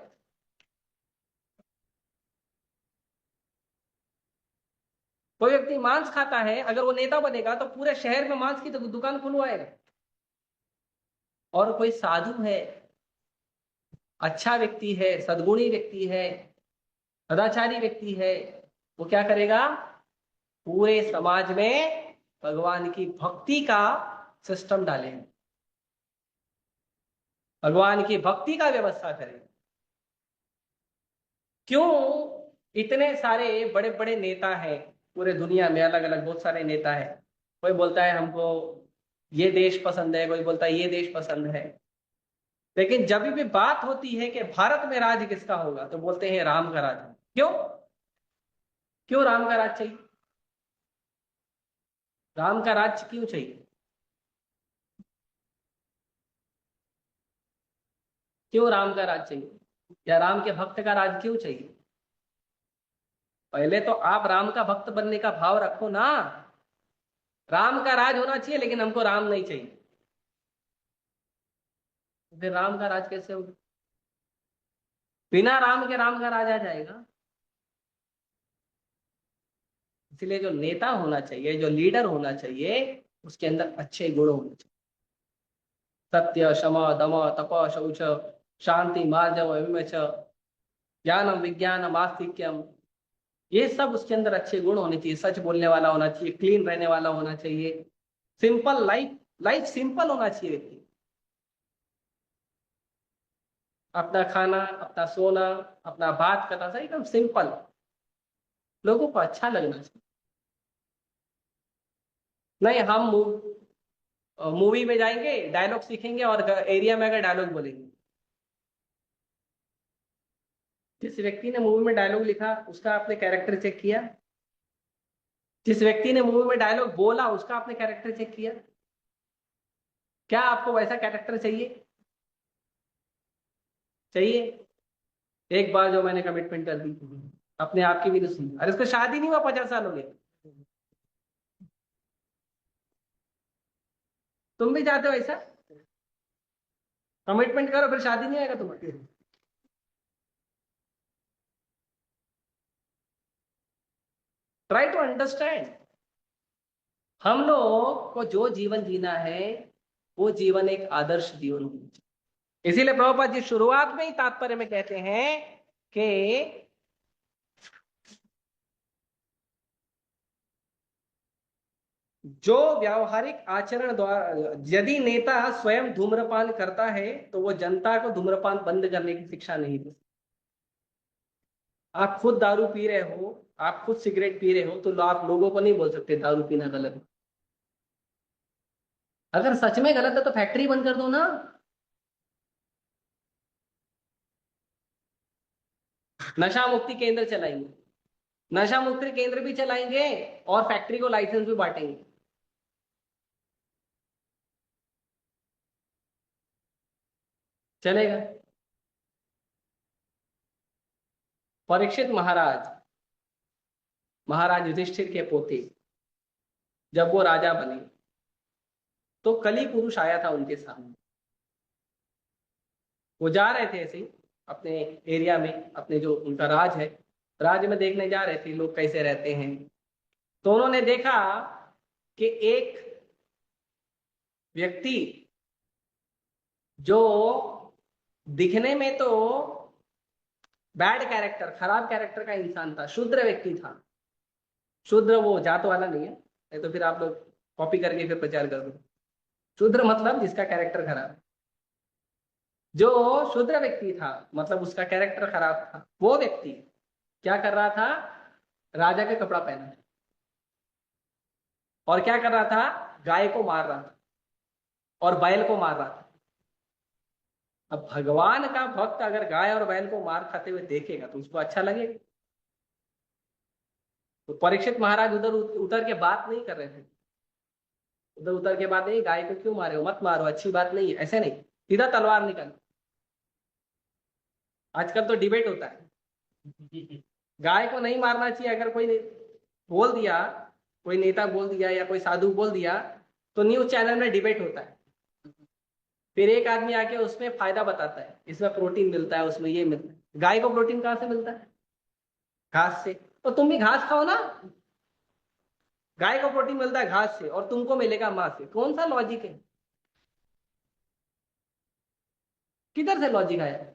कोई व्यक्ति मांस खाता है, अगर वो नेता बनेगा तो पूरे शहर में मांस की दुकान खुलवाएगा। और कोई साधु है, अच्छा व्यक्ति है, सद्गुणी व्यक्ति है, सदाचारी व्यक्ति है, वो क्या करेगा? पूरे समाज में भगवान की भक्ति का सिस्टम डालेगा, भगवान की भक्ति का व्यवस्था करेगा। क्यों इतने सारे बड़े बड़े नेता हैं पूरे दुनिया में, अलग अलग बहुत सारे नेता हैं। कोई बोलता है हमको ये देश पसंद है, कोई बोलता है ये देश पसंद है, लेकिन जब भी बात होती है कि भारत में राज किसका होगा तो बोलते हैं राम का राज। क्यों? क्यों राम का राज चाहिए? राम का राज क्यों चाहिए? क्यों राम का राज चाहिए? या राम के भक्त का राज क्यों चाहिए? पहले तो आप राम का भक्त बनने का भाव रखो ना। राम का राज होना चाहिए, लेकिन हमको राम नहीं चाहिए। फिर राम का राज कैसे होगा? बिना राम के राम का राज आ जाएगा। इसलिए जो नेता होना चाहिए, जो लीडर होना चाहिए, उसके अंदर अच्छे गुण होने चाहिए। सत्य, क्षमा, दम, तप, शौच, शांति, मार्जव, अविमच, ज्ञानम, विज्ञानम, आस्तिक्यम, ये सब उसके अंदर अच्छे गुण होने चाहिए। सच बोलने वाला होना चाहिए, क्लीन रहने वाला होना चाहिए, सिंपल लाइफ, लाइफ सिंपल होना चाहिए व्यक्ति। अपना खाना, अपना सोना, अपना बात करना सही, एकदम सिंपल, लोगों को अच्छा लगना चाहिए। नहीं, हम मूवी में जाएंगे, डायलॉग सीखेंगे और एरिया में अगर डायलॉग बोलेंगे। जिस व्यक्ति ने मूवी में डायलॉग लिखा उसका आपने कैरेक्टर चेक किया? जिस व्यक्ति ने मूवी में डायलॉग बोला उसका आपने कैरेक्टर चेक किया? क्या आपको वैसा कैरेक्टर चाहिए? चाहिए? एक बार जो मैंने कमिटमेंट कर दी, अपने आप की भी नहीं सुनी, अरे उसको शादी नहीं हुआ, 50 साल हो गए। तुम भी चाहते हो ऐसा? कमिटमेंट करो, फिर शादी नहीं आएगा तुम्हारी। Try to understand. हम लोग को जो जीवन जीना है वो जीवन एक आदर्श जीवन होना चाहिए। इसीलिए प्रभुपाद जी शुरुआत में ही तात्पर्य में कहते हैं कि जो व्यावहारिक आचरण द्वारा, यदि नेता स्वयं धूम्रपान करता है तो वो जनता को धूम्रपान बंद करने की शिक्षा नहीं दे। आप खुद दारू पी रहे हो, आप खुद सिगरेट पी रहे हो, तो आप लोगों को नहीं बोल सकते दारू पीना गलत है। अगर सच में गलत है तो फैक्ट्री बंद कर दो ना। नशा मुक्ति केंद्र चलाएंगे, नशा मुक्ति केंद्र भी चलाएंगे और फैक्ट्री को लाइसेंस भी बांटेंगे। चलेगा? परीक्षित महाराज, महाराज युधिष्ठिर के पोते, जब वो राजा बने तो कली पुरुष आया था उनके सामने। वो जा रहे थे ऐसे ही अपने एरिया में, अपने जो उनका राज है, राज्य में देखने जा रहे थे लोग कैसे रहते हैं। तो उन्होंने देखा कि एक व्यक्ति जो दिखने में तो बैड कैरेक्टर, खराब कैरेक्टर का इंसान था, शूद्र व्यक्ति था। शूद्र वो जात वाला नहीं है, नहीं तो फिर आप लोग कॉपी करके फिर प्रचार कर दो। शूद्र मतलब जिसका कैरेक्टर खराब है। जो शूद्र व्यक्ति था मतलब उसका कैरेक्टर खराब था, वो व्यक्ति क्या कर रहा था? राजा के कपड़ा पहना और क्या कर रहा था? गाय को मार रहा था और बैल को मार रहा था। अब भगवान का भक्त अगर गाय और बैल को मार खाते हुए देखेगा तो उसको अच्छा लगेगा? तो परीक्षित महाराज उधर उतर के बात नहीं कर रहे थे। उधर उतर के बात नहीं, गाय को क्यों मारे हो, मत मारो, अच्छी बात नहीं है, ऐसे नहीं, सीधा तलवार निकाल। आजकल तो डिबेट होता है, गाय को नहीं मारना चाहिए, अगर कोई बोल दिया, कोई नेता बोल दिया या कोई साधु बोल दिया, तो न्यूज चैनल में डिबेट होता है। फिर एक आदमी आके उसमें फायदा बताता है, इसमें प्रोटीन मिलता है, उसमें ये मिलता है। गाय को प्रोटीन कहाँ से मिलता है? घास से। तो तुम भी घास खाओ ना। गाय को प्रोटीन मिलता है घास से और तुमको मिलेगा मांस से, कौन सा लॉजिक है? किधर से लॉजिक आया?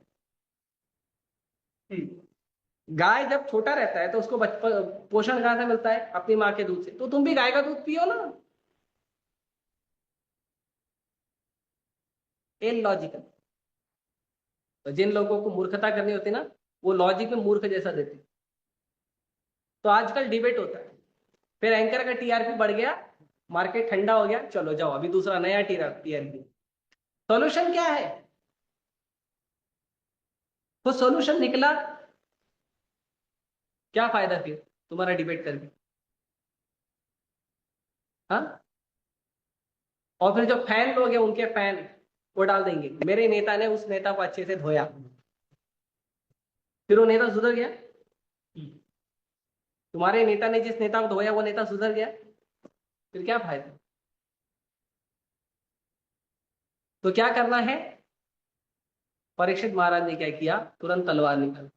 गाय जब छोटा रहता है तो उसको बचपन पोषण कहाँ से मिलता है? अपनी माँ के दूध से। तो तुम भी गाय का दूध पियो ना। इलॉजिकल। तो जिन लोगों को मूर्खता करनी होती है ना, वो लॉजिक में मूर्ख जैसा देते। तो आजकल डिबेट होता है, फिर एंकर का टीआरपी बढ़ गया, मार्केट ठंडा हो गया, चलो जाओ अभी दूसरा नया टीआरपी। सॉल्यूशन क्या है? तो सॉल्यूशन निकला, क्या फायदा फिर तुम्हारा डिबेट करके? हाँ। और फिर जो फैन लोग हैं उनके फैन वो डाल देंगे, मेरे नेता ने उस नेता को अच्छे से धोया, फिर वो नेता सुधर गया। तुम्हारे नेता ने जिस नेता को धोया वो नेता सुधर गया, फिर क्या फायदा? तो क्या करना है? परीक्षित महाराज ने क्या किया, तुरंत तलवार निकाली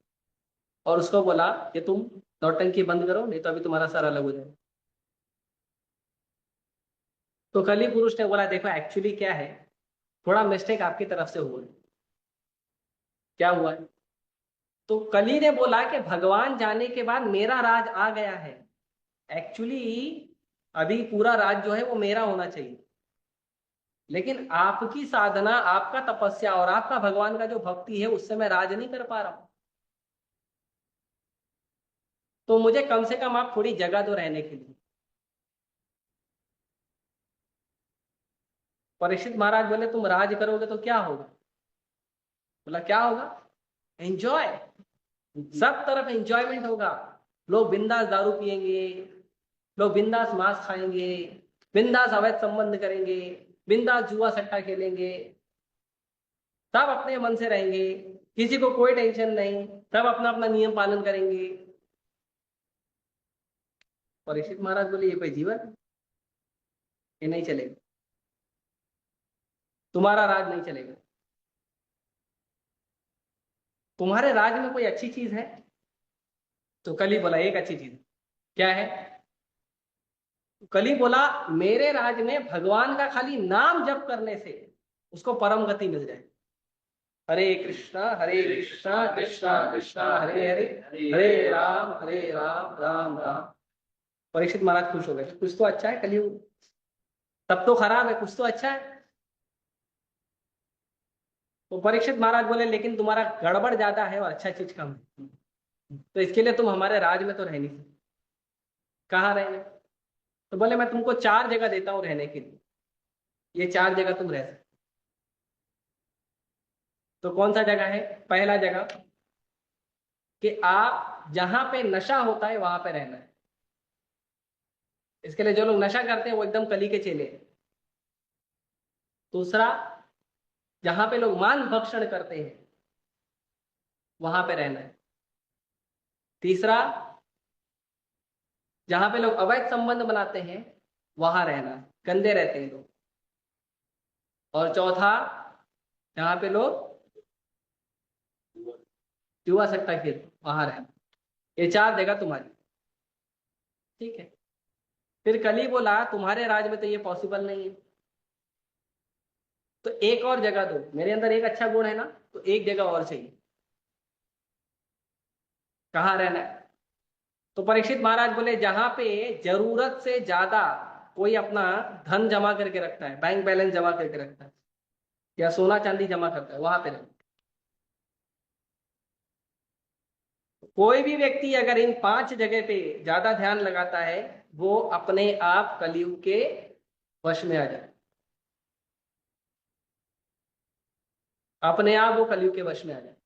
और उसको बोला कि तुम नौटंकी बंद करो, नहीं तो अभी तुम्हारा सर अलग हो जाएगा। तो कली पुरुष ने बोला, देखो एक्चुअली क्या है, थोड़ा मिस्टेक आपकी तरफ से हुआ है। क्या हुआ है? तो कली ने बोला कि भगवान जाने के बाद मेरा राज आ गया है, एक्चुअली अभी पूरा राज जो है वो मेरा होना चाहिए, लेकिन आपकी साधना, आपका तपस्या और आपका भगवान का जो भक्ति है उससे मैं राज नहीं कर पा रहा हूं। तो मुझे कम से कम आप थोड़ी जगह दो रहने के लिए। परीक्षित महाराज बोले, तुम राज करोगे तो क्या होगा? बोला क्या होगा? एंजॉय। सब तरफ एंजॉयमेंट होगा। लोग बिंदास दारू पिएंगे, लोग बिंदास मांस खाएंगे, बिंदास अवैध संबंध करेंगे, बिंदास जुआ सट्टा खेलेंगे, सब अपने मन से रहेंगे, किसी को कोई टेंशन नहीं, सब अपना अपना नियम पालन करेंगे। परीक्षित महाराज बोले, ये कोई जीवन है? ये नहीं चलेगा, तुम्हारा राज नहीं चलेगा। तुम्हारे राज में कोई अच्छी चीज है? तो कली बोला, एक अच्छी चीज है। क्या है? कली बोला, मेरे राज में भगवान का खाली नाम जप करने से उसको परम गति मिल जाए। हरे कृष्णा कृष्णा कृष्णा हरे हरे, हरे राम राम राम। परीक्षित महाराज खुश हो गए, कुछ तो अच्छा है कलयुग, तब तो खराब है, कुछ तो अच्छा है। तो परीक्षित महाराज बोले, लेकिन तुम्हारा गड़बड़ ज्यादा है और अच्छा चीज कम है, तो इसके लिए तुम हमारे राज में तो रह नहीं सकते। कहाँ रहेंगे? तो बोले, मैं तुमको 4 जगह देता हूँ रहने के लिए, ये 4 जगह तुम रह सकते। तो कौन सा जगह है? पहला जगह कि आप जहां पे नशा होता है वहां पे रहना है। इसके लिए जो लोग नशा करते हैं वो एकदम कली के चेले हैं। दूसरा, जहां पे लोग मांस भक्षण करते हैं वहां पे रहना है। तीसरा, जहां पे लोग अवैध संबंध बनाते हैं वहां रहना है, गंदे रहते हैं लोग। और चौथा, जहां पे लोग जुआ सट्टा खेलते वहां रहना। ये 4 जगह तुम्हारी, ठीक है? फिर कली बोला, तुम्हारे राज में तो ये पॉसिबल नहीं है, तो एक और जगह दो, मेरे अंदर एक अच्छा गुण है ना, तो एक जगह और चाहिए। कहाँ रहना है? तो परीक्षित महाराज बोले, जहां पे जरूरत से ज्यादा कोई अपना धन जमा करके रखता है, बैंक बैलेंस जमा करके रखता है या सोना चांदी जमा करता है, वहां पे रहना। कोई भी व्यक्ति अगर इन 5 जगह पे ज्यादा ध्यान लगाता है, वो अपने आप कलयुग के वश में आ जाए, अपने आप वो कलयुग के वश में आ जाए।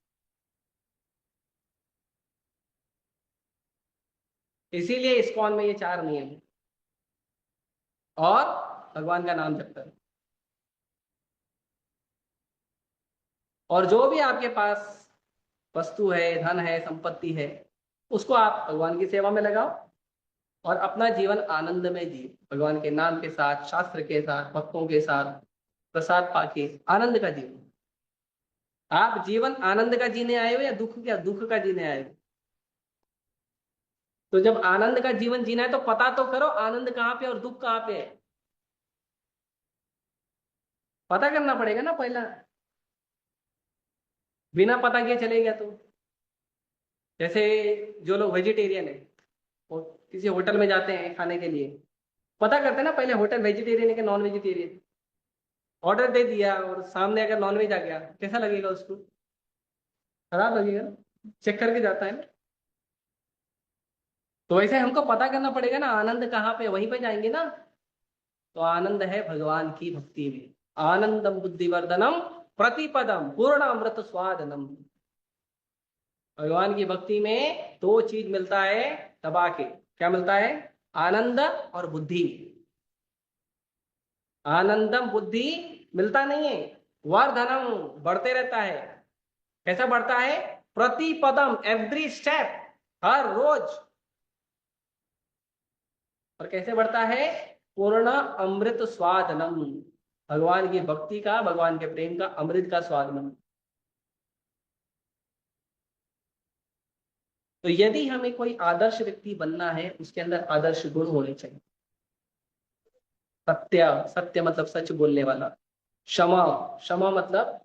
इसीलिए इस्कॉन में ये 4 नियम है। और भगवान का नाम जपता है। और जो भी आपके पास वस्तु है, धन है, संपत्ति है, उसको आप भगवान की सेवा में लगाओ और अपना जीवन आनंद में जिए, भगवान के नाम के साथ, शास्त्र के साथ, भक्तों के साथ, प्रसाद पाके आनंद का जीवन। आप जीवन आनंद का जीने आए हो या दुख का जीने आए हो? तो जब आनंद का जीवन जीना है तो पता तो करो आनंद कहाँ पे और दुख कहाँ पे है। पता करना पड़ेगा ना पहला। बिना पता किए चले गया तो, जैसे जो लोग वेजिटेरियन है वो किसी होटल में जाते हैं खाने के लिए, पता करते हैं ना पहले होटल वेजिटेरियन है कि नॉन वेजिटेरियन। ऑर्डर दे दिया और सामने अगर नॉन वेज आ गया, कैसा लगेगा उसको? खराब लगेगा ना, चेक करके जाता है ना। तो वैसे हमको पता करना पड़ेगा ना आनंद कहाँ पे, वहीं पे जाएंगे ना। तो आनंद है भगवान की भक्ति में। आनंदम बुद्धिवर्धनम प्रतिपदम पूर्ण अमृत स्वादनम। भगवान की भक्ति में 2 चीज मिलता है दबा के। क्या मिलता है? आनंद और बुद्धि। आनंदम बुद्धि मिलता नहीं है, वर्धनम बढ़ते रहता है। कैसा बढ़ता है? प्रतिपदम एवरी स्टेप, हर रोज। और कैसे बढ़ता है? पूर्ण अमृत स्वादनम, भगवान की भक्ति का, भगवान के प्रेम का, अमृत का स्वादनम। तो यदि हमें कोई आदर्श व्यक्ति बनना है, उसके अंदर आदर्श गुण होने चाहिए। सत्य, सत्य मतलब सच बोलने वाला। क्षमा, क्षमा मतलब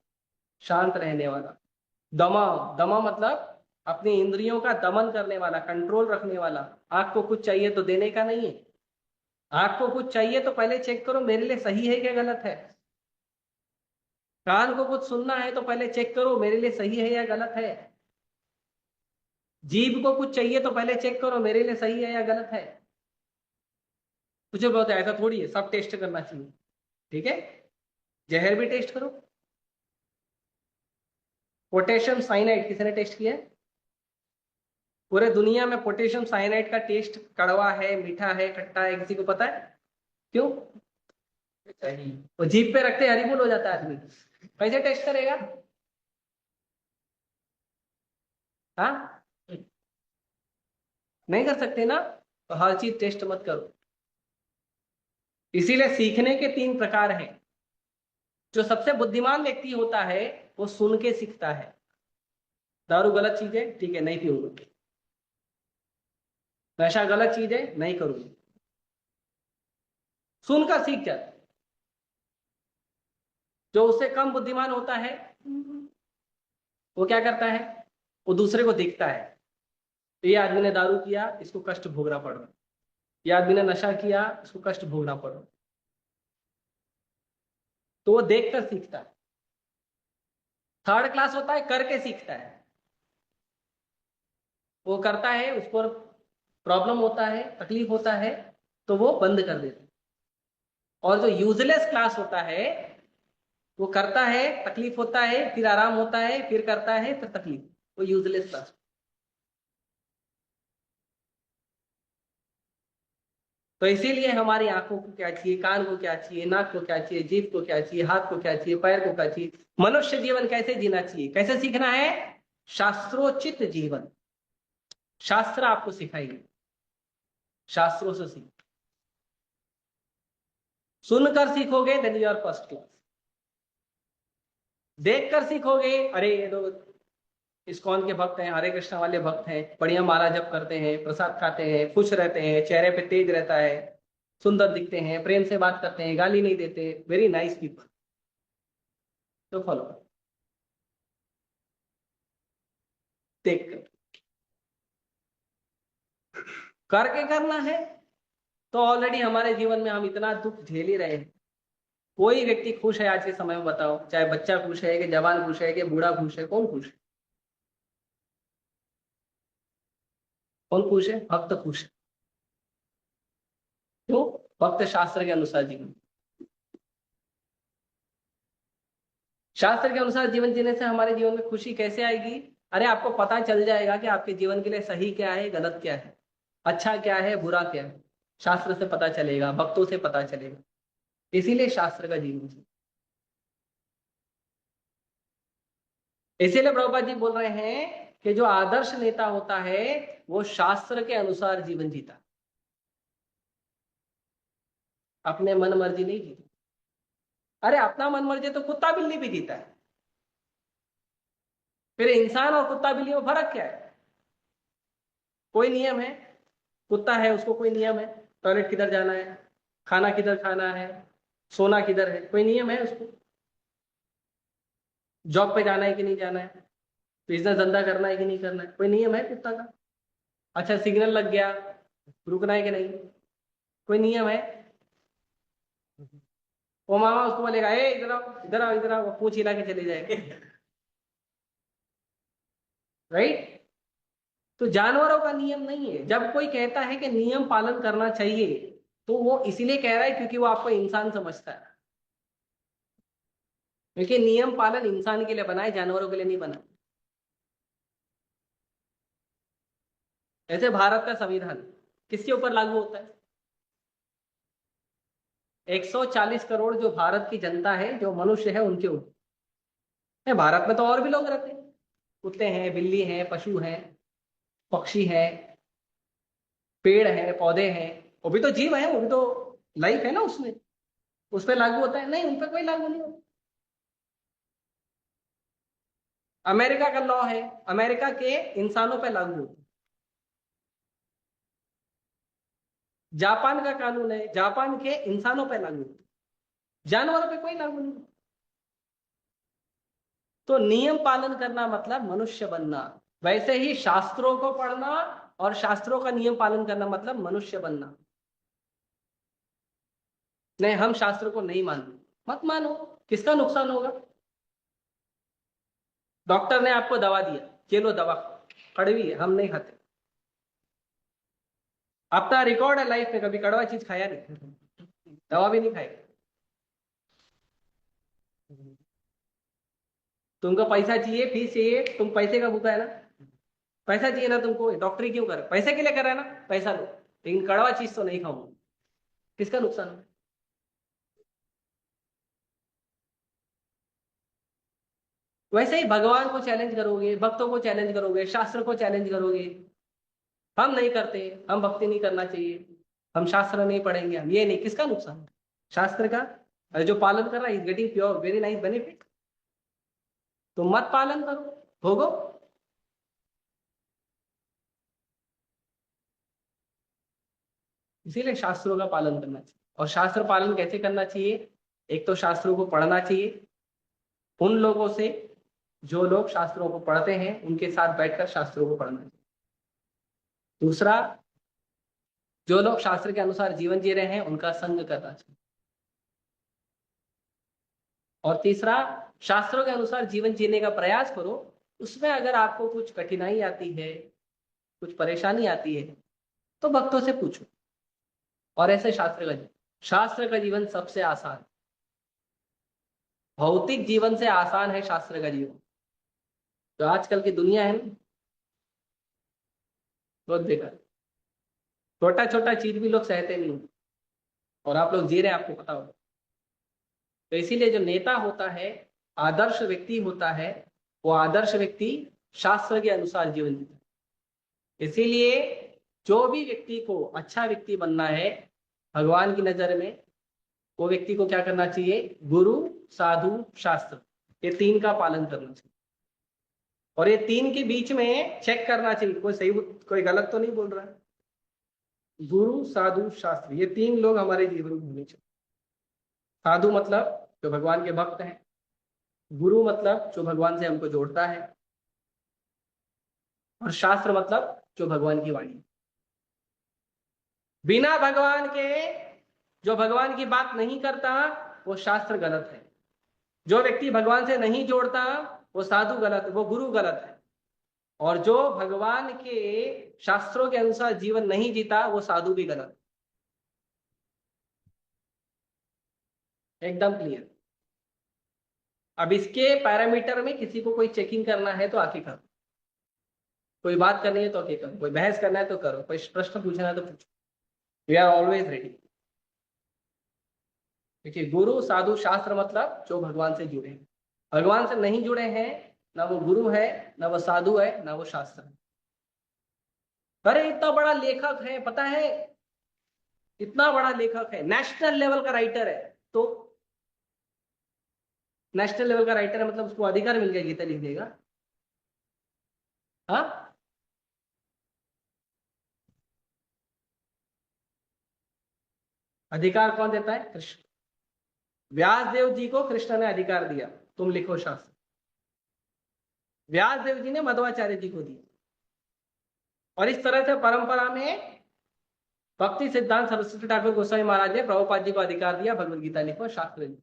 शांत रहने वाला। दमा, दमा मतलब अपनी इंद्रियों का दमन करने वाला, कंट्रोल रखने वाला। आंख को कुछ चाहिए तो देने का नहीं है। आंख को कुछ चाहिए तो पहले चेक करो मेरे लिए सही है क्या गलत है। कान को कुछ सुनना है तो पहले चेक करो मेरे लिए सही है या गलत है। जीभ को कुछ चाहिए तो पहले चेक करो मेरे लिए सही है या गलत है। कुछ बहुत ऐसा थोड़ी है सब टेस्ट करना चाहिए। ठीक है, जहर भी टेस्ट करो। पोटेशियम साइनाइड किसी ने टेस्ट किया है? पूरे दुनिया में पोटेशियम साइनाइड का टेस्ट कड़वा है, मीठा है, खट्टा है, किसी को पता है? क्यों? वो जीभ पे रखते हरिबुल हो जाता है आदमी। कैसे टेस्ट करेगा? हाँ, नहीं कर सकते ना। तो हर चीज टेस्ट मत करो। इसीलिए सीखने के 3 प्रकार हैं। जो सबसे बुद्धिमान व्यक्ति होता है वो सुन के सीखता है। दारू गलत चीज है, ठीक है नहीं पीऊंगा। नशा गलत चीज है, नहीं करूंगा। सुनकर सीख जाता है। जो उससे कम बुद्धिमान होता है वो क्या करता है? वो दूसरे को देखता है, ये आदमी ने दारू किया, इसको कष्ट भोगना पड़ रहा। ये आदमी ने नशा किया, इसको कष्ट भोगना पड़ रहा। तो वो देखकर सीखता है। 3rd क्लास होता है करके सीखता है। वो करता है, उसको प्रॉब्लम होता है, तकलीफ होता है, तो वो बंद कर देता है। और जो यूजलेस क्लास होता है वो करता है, तकलीफ होता है, फिर आराम होता है, फिर करता है, फिर तकलीफ। वो यूजलेस क्लास। तो इसीलिए हमारी आंखों को क्या चाहिए, कान को क्या चाहिए, नाक को क्या चाहिए, जीभ को क्या चाहिए, हाथ को क्या चाहिए, पैर को क्या चाहिए। मनुष्य जीवन कैसे जीना चाहिए, कैसे सीखना है? शास्त्रोचित जीवन। शास्त्र आपको सिखाएंगे, शास्त्रों से सीख। सुनकर सीखोगे then you are first class. देख कर सीखोगे, अरे ये लोग इस्कॉन के भक्त हैं, हरे कृष्णा वाले भक्त हैं, बढ़िया माला जप करते हैं, प्रसाद खाते हैं, खुश रहते हैं, चेहरे पे तेज रहता है, सुंदर दिखते हैं, प्रेम से बात करते हैं, गाली नहीं देते, वेरी नाइस पीपल। तो फॉलो देख कर। करके करना है तो ऑलरेडी हमारे जीवन में हम इतना दुख झेल ही रहे हैं। कोई व्यक्ति खुश है आज के समय में? बताओ, चाहे बच्चा खुश है कि जवान खुश है कि बूढ़ा खुश है, कौन खुश है? कौन खुश है? भक्त खुश है। क्यों? भक्त शास्त्र के अनुसार जीवन, शास्त्र के अनुसार जीवन जीने से हमारे जीवन में खुशी कैसे आएगी? अरे आपको पता चल जाएगा कि आपके जीवन के लिए सही क्या है, गलत क्या है। अच्छा क्या है बुरा क्या है, शास्त्र से पता चलेगा, भक्तों से पता चलेगा। इसीलिए शास्त्र का जीवन जी, इसीलिए प्रभुपाद जी बोल रहे हैं कि जो आदर्श नेता होता है वो शास्त्र के अनुसार जीवन जीता, अपने मन मर्जी नहीं जीता। अरे अपना मन मर्जी तो कुत्ता बिल्ली भी जीता है, फिर इंसान और कुत्ता बिल्ली में फर्क क्या है? कोई नियम है, कुत्ता है उसको कोई नियम है, टॉयलेट किधर जाना है, खाना किधर खाना है, सोना किधर है, कोई नियम है उसको, जॉब पे जाना है कि नहीं जाना है, बिजनेस धंधा करना है कि नहीं करना है, कोई नियम है कुत्ता का? अच्छा सिग्नल लग गया, रुकना है कि नहीं, कोई नियम है? वो मामा उसको बोलेगा ए इधर आओ इधर आओ इधर आओ, वो पूंछ हिला के चले जाएगा। राइट। तो जानवरों का नियम नहीं है। जब कोई कहता है कि नियम पालन करना चाहिए तो वो इसीलिए कह रहा है क्योंकि वो आपको इंसान समझता है, क्योंकि नियम पालन इंसान के लिए बना है, जानवरों के लिए नहीं बना। ऐसे भारत का संविधान किसके ऊपर लागू होता है? 140 करोड़ जो भारत की जनता है, जो मनुष्य है, उनके ऊपर। भारत में तो और भी लोग रहते हैं, कुत्ते हैं, बिल्ली हैं, पशु हैं, पक्षी हैं, पेड़ हैं, पौधे हैं, वो भी तो जीव है, वो भी तो लाइफ है ना उसमें। उस पर लागू होता है? नहीं, उन पर कोई लागू नहीं होता। अमेरिका का लॉ है, अमेरिका के इंसानों पर लागू होता है। जापान का कानून है, जापान के इंसानों पर लागू होता है, जानवरों पे कोई लागू नहीं होता। तो नियम पालन करना मतलब मनुष्य बनना। वैसे ही शास्त्रों को पढ़ना और शास्त्रों का नियम पालन करना मतलब मनुष्य बनना। नहीं हम शास्त्र को नहीं मानते, मत मानो, किसका नुकसान होगा? डॉक्टर ने आपको दवा दिया, ये लो दवा, कड़वी है, हम नहीं खाते। अपना रिकॉर्ड है लाइफ में, कभी कड़वा चीज खाया नहीं, दवा भी नहीं खाएगा। तुमको पैसा चाहिए, फीस चाहिए, तुम पैसे का भूखा है ना, पैसा चाहिए ना तुमको, डॉक्टरी क्यों कर, पैसे के लिए कर रहा है ना, पैसा लो, लेकिन कड़वा चीज तो नहीं खाऊंगा। किसका नुकसान है? वैसे ही भगवान को चैलेंज करोगे, भक्तों को चैलेंज करोगे, शास्त्र को चैलेंज करोगे, हम नहीं करते, हम भक्ति नहीं करना चाहिए, हम शास्त्र नहीं पढ़ेंगे, हम ये नहीं, किसका नुकसान है? शास्त्र का। अरे जो पालन कर रहा है is getting pure very nice benefit, तो मत पालन करो, भोगो। इसीलिए शास्त्रों का पालन करना चाहिए। और शास्त्र पालन कैसे करना चाहिए? एक तो शास्त्रों को पढ़ना चाहिए, उन लोगों से जो लोग शास्त्रों को पढ़ते हैं उनके साथ बैठकर शास्त्रों को पढ़ना चाहिए। दूसरा, जो लोग शास्त्र के अनुसार जीवन जी रहे हैं उनका संग करना चाहिए। और तीसरा, शास्त्रों के अनुसार जीवन जीने का प्रयास करो, उसमें अगर आपको कुछ कठिनाई आती है, कुछ परेशानी आती है, तो भक्तों से पूछो। और ऐसे शास्त्र का जीवन सबसे आसान, भौतिक जीवन से आसान है शास्त्र का जीवन। तो आजकल की दुनिया है ना, बहुत बेकार, छोटा छोटा चीज भी लोग सहते नहीं, और आप लोग जी रहे हैं, आपको पता होगा। तो इसीलिए जो नेता होता है, आदर्श व्यक्ति होता है, वो आदर्श व्यक्ति शास्त्र के अनुसार जीवन जीता है। इसीलिए जो भी व्यक्ति को अच्छा व्यक्ति बनना है भगवान की नजर में, वो व्यक्ति को क्या करना चाहिए? गुरु, साधु, शास्त्र, ये तीन का पालन करना चाहिए। और ये तीन के बीच में चेक करना चाहिए कोई सही कोई गलत तो नहीं बोल रहा है। गुरु, साधु, शास्त्र, ये तीन लोग हमारे जीवन में होने चाहिए। साधु मतलब जो भगवान के भक्त हैं, गुरु मतलब जो भगवान से हमको जोड़ता है, और शास्त्र मतलब जो भगवान की वाणी। बिना भगवान के जो भगवान की बात नहीं करता वो शास्त्र गलत है। जो व्यक्ति भगवान से नहीं जोड़ता वो साधु गलत है, वो गुरु गलत है। और जो भगवान के शास्त्रों के अनुसार जीवन नहीं जीता वो साधु भी गलत है। एकदम क्लियर। अब इसके पैरामीटर में किसी को कोई चेकिंग करना है तो आके कर, कोई बात करनी है तो ओके करो, कोई बहस करना है तो करो, कोई प्रश्न पूछना है तो पूछो। We are always ready. देखिए, गुरु साधु शास्त्र मतलब जो भगवान से जुड़े हैं। भगवान से नहीं जुड़े हैं, ना वो गुरु है, ना वो साधु है, ना वो शास्त्र है। अरे इतना बड़ा लेखक है, पता है, इतना बड़ा लेखक है, नेशनल लेवल का राइटर है, तो नेशनल लेवल का राइटर है मतलब उसको अधिकार मिल गया गीता लिख देगा? हाँ, अधिकार कौन देता है? कृष्ण। व्यास देव जी को कृष्ण ने अधिकार दिया, तुम लिखो शास्त्र। व्यास देव जी ने मध्वाचार्य जी को दिया। और इस तरह से परंपरा में भक्ति सिद्धांत सरस्वती ठाकुर गोस्वामी महाराज ने प्रभुपाद जी को अधिकार दिया, भगवद गीता लिखो, शास्त्र लिखो।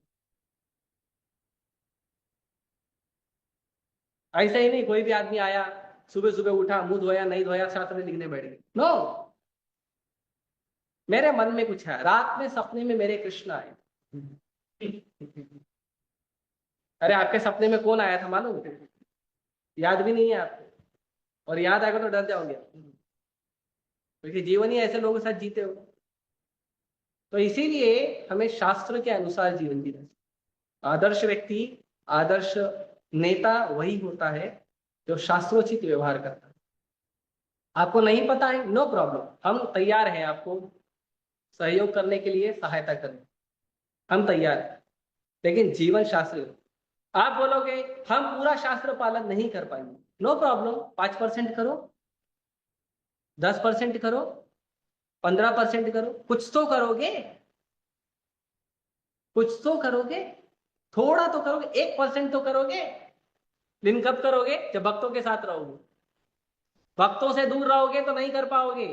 ऐसा ही नहीं कोई भी आदमी आया, सुबह सुबह उठा, मुंह धोया नहीं धोया, शास्त्र लिखने बैठ गए, नो। मेरे मन में कुछ है, रात में सपने में मेरे कृष्ण आए। अरे आपके सपने में कौन आया था मालूम? याद भी नहीं है आपको, और याद आएगा तो डर जाओगे, क्योंकि जीवन ही ऐसे लोगों के साथ जीते हो। तो इसीलिए हमें शास्त्र के अनुसार जीवन जीना चाहिए। आदर्श व्यक्ति, आदर्श नेता वही होता है जो शास्त्रोचित व्यवहार करता है। आपको नहीं पता है, नो प्रॉब्लम, हम तैयार हैं आपको सहयोग करने के लिए, सहायता करने, हम तैयार हैं। लेकिन जीवन शास्त्र, आप बोलोगे हम पूरा शास्त्र पालन नहीं कर पाएंगे, नो प्रॉब्लम, 5% करो, 10% करो, 15% करो, कुछ तो करोगे, कुछ तो करोगे, थोड़ा तो करोगे, 1% तो करोगे। दिन कब करोगे? जब भक्तों के साथ रहोगे। भक्तों से दूर रहोगे तो नहीं कर पाओगे।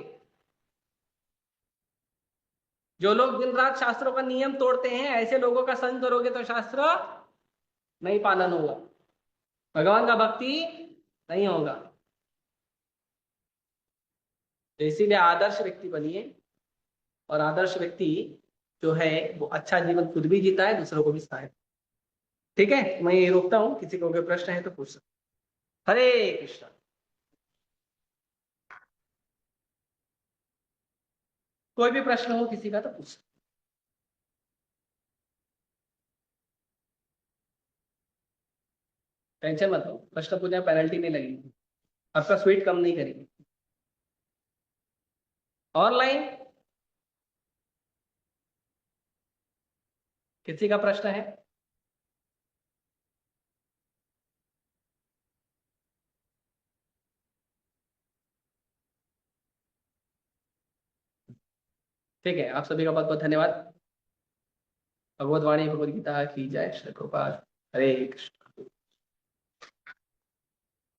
जो लोग दिन रात शास्त्रों का नियम तोड़ते हैं, ऐसे लोगों का संग करोगे तो शास्त्र नहीं पालन होगा, भगवान का भक्ति नहीं होगा। तो इसीलिए आदर्श व्यक्ति बनिए, और आदर्श व्यक्ति जो है वो अच्छा जीवन खुद भी जीता है, दूसरों को भी सहायता। ठीक है, मैं ये रोकता हूँ, किसी को कोई प्रश्न है तो पूछ सकते। हरे कृष्णा। कोई भी प्रश्न हो किसी का तो पूछ सकते। टेंशन मत लो, प्रश्न पूछने पेनल्टी नहीं लगेगी, आपका स्वीट कम नहीं करेगी। ऑनलाइन किसी का प्रश्न है? ठीक है, आप सभी का बहुत बहुत धन्यवाद। भगवत वाणी भगवद गीता की जय। श्री प्रभुपाद। हरे कृष्ण।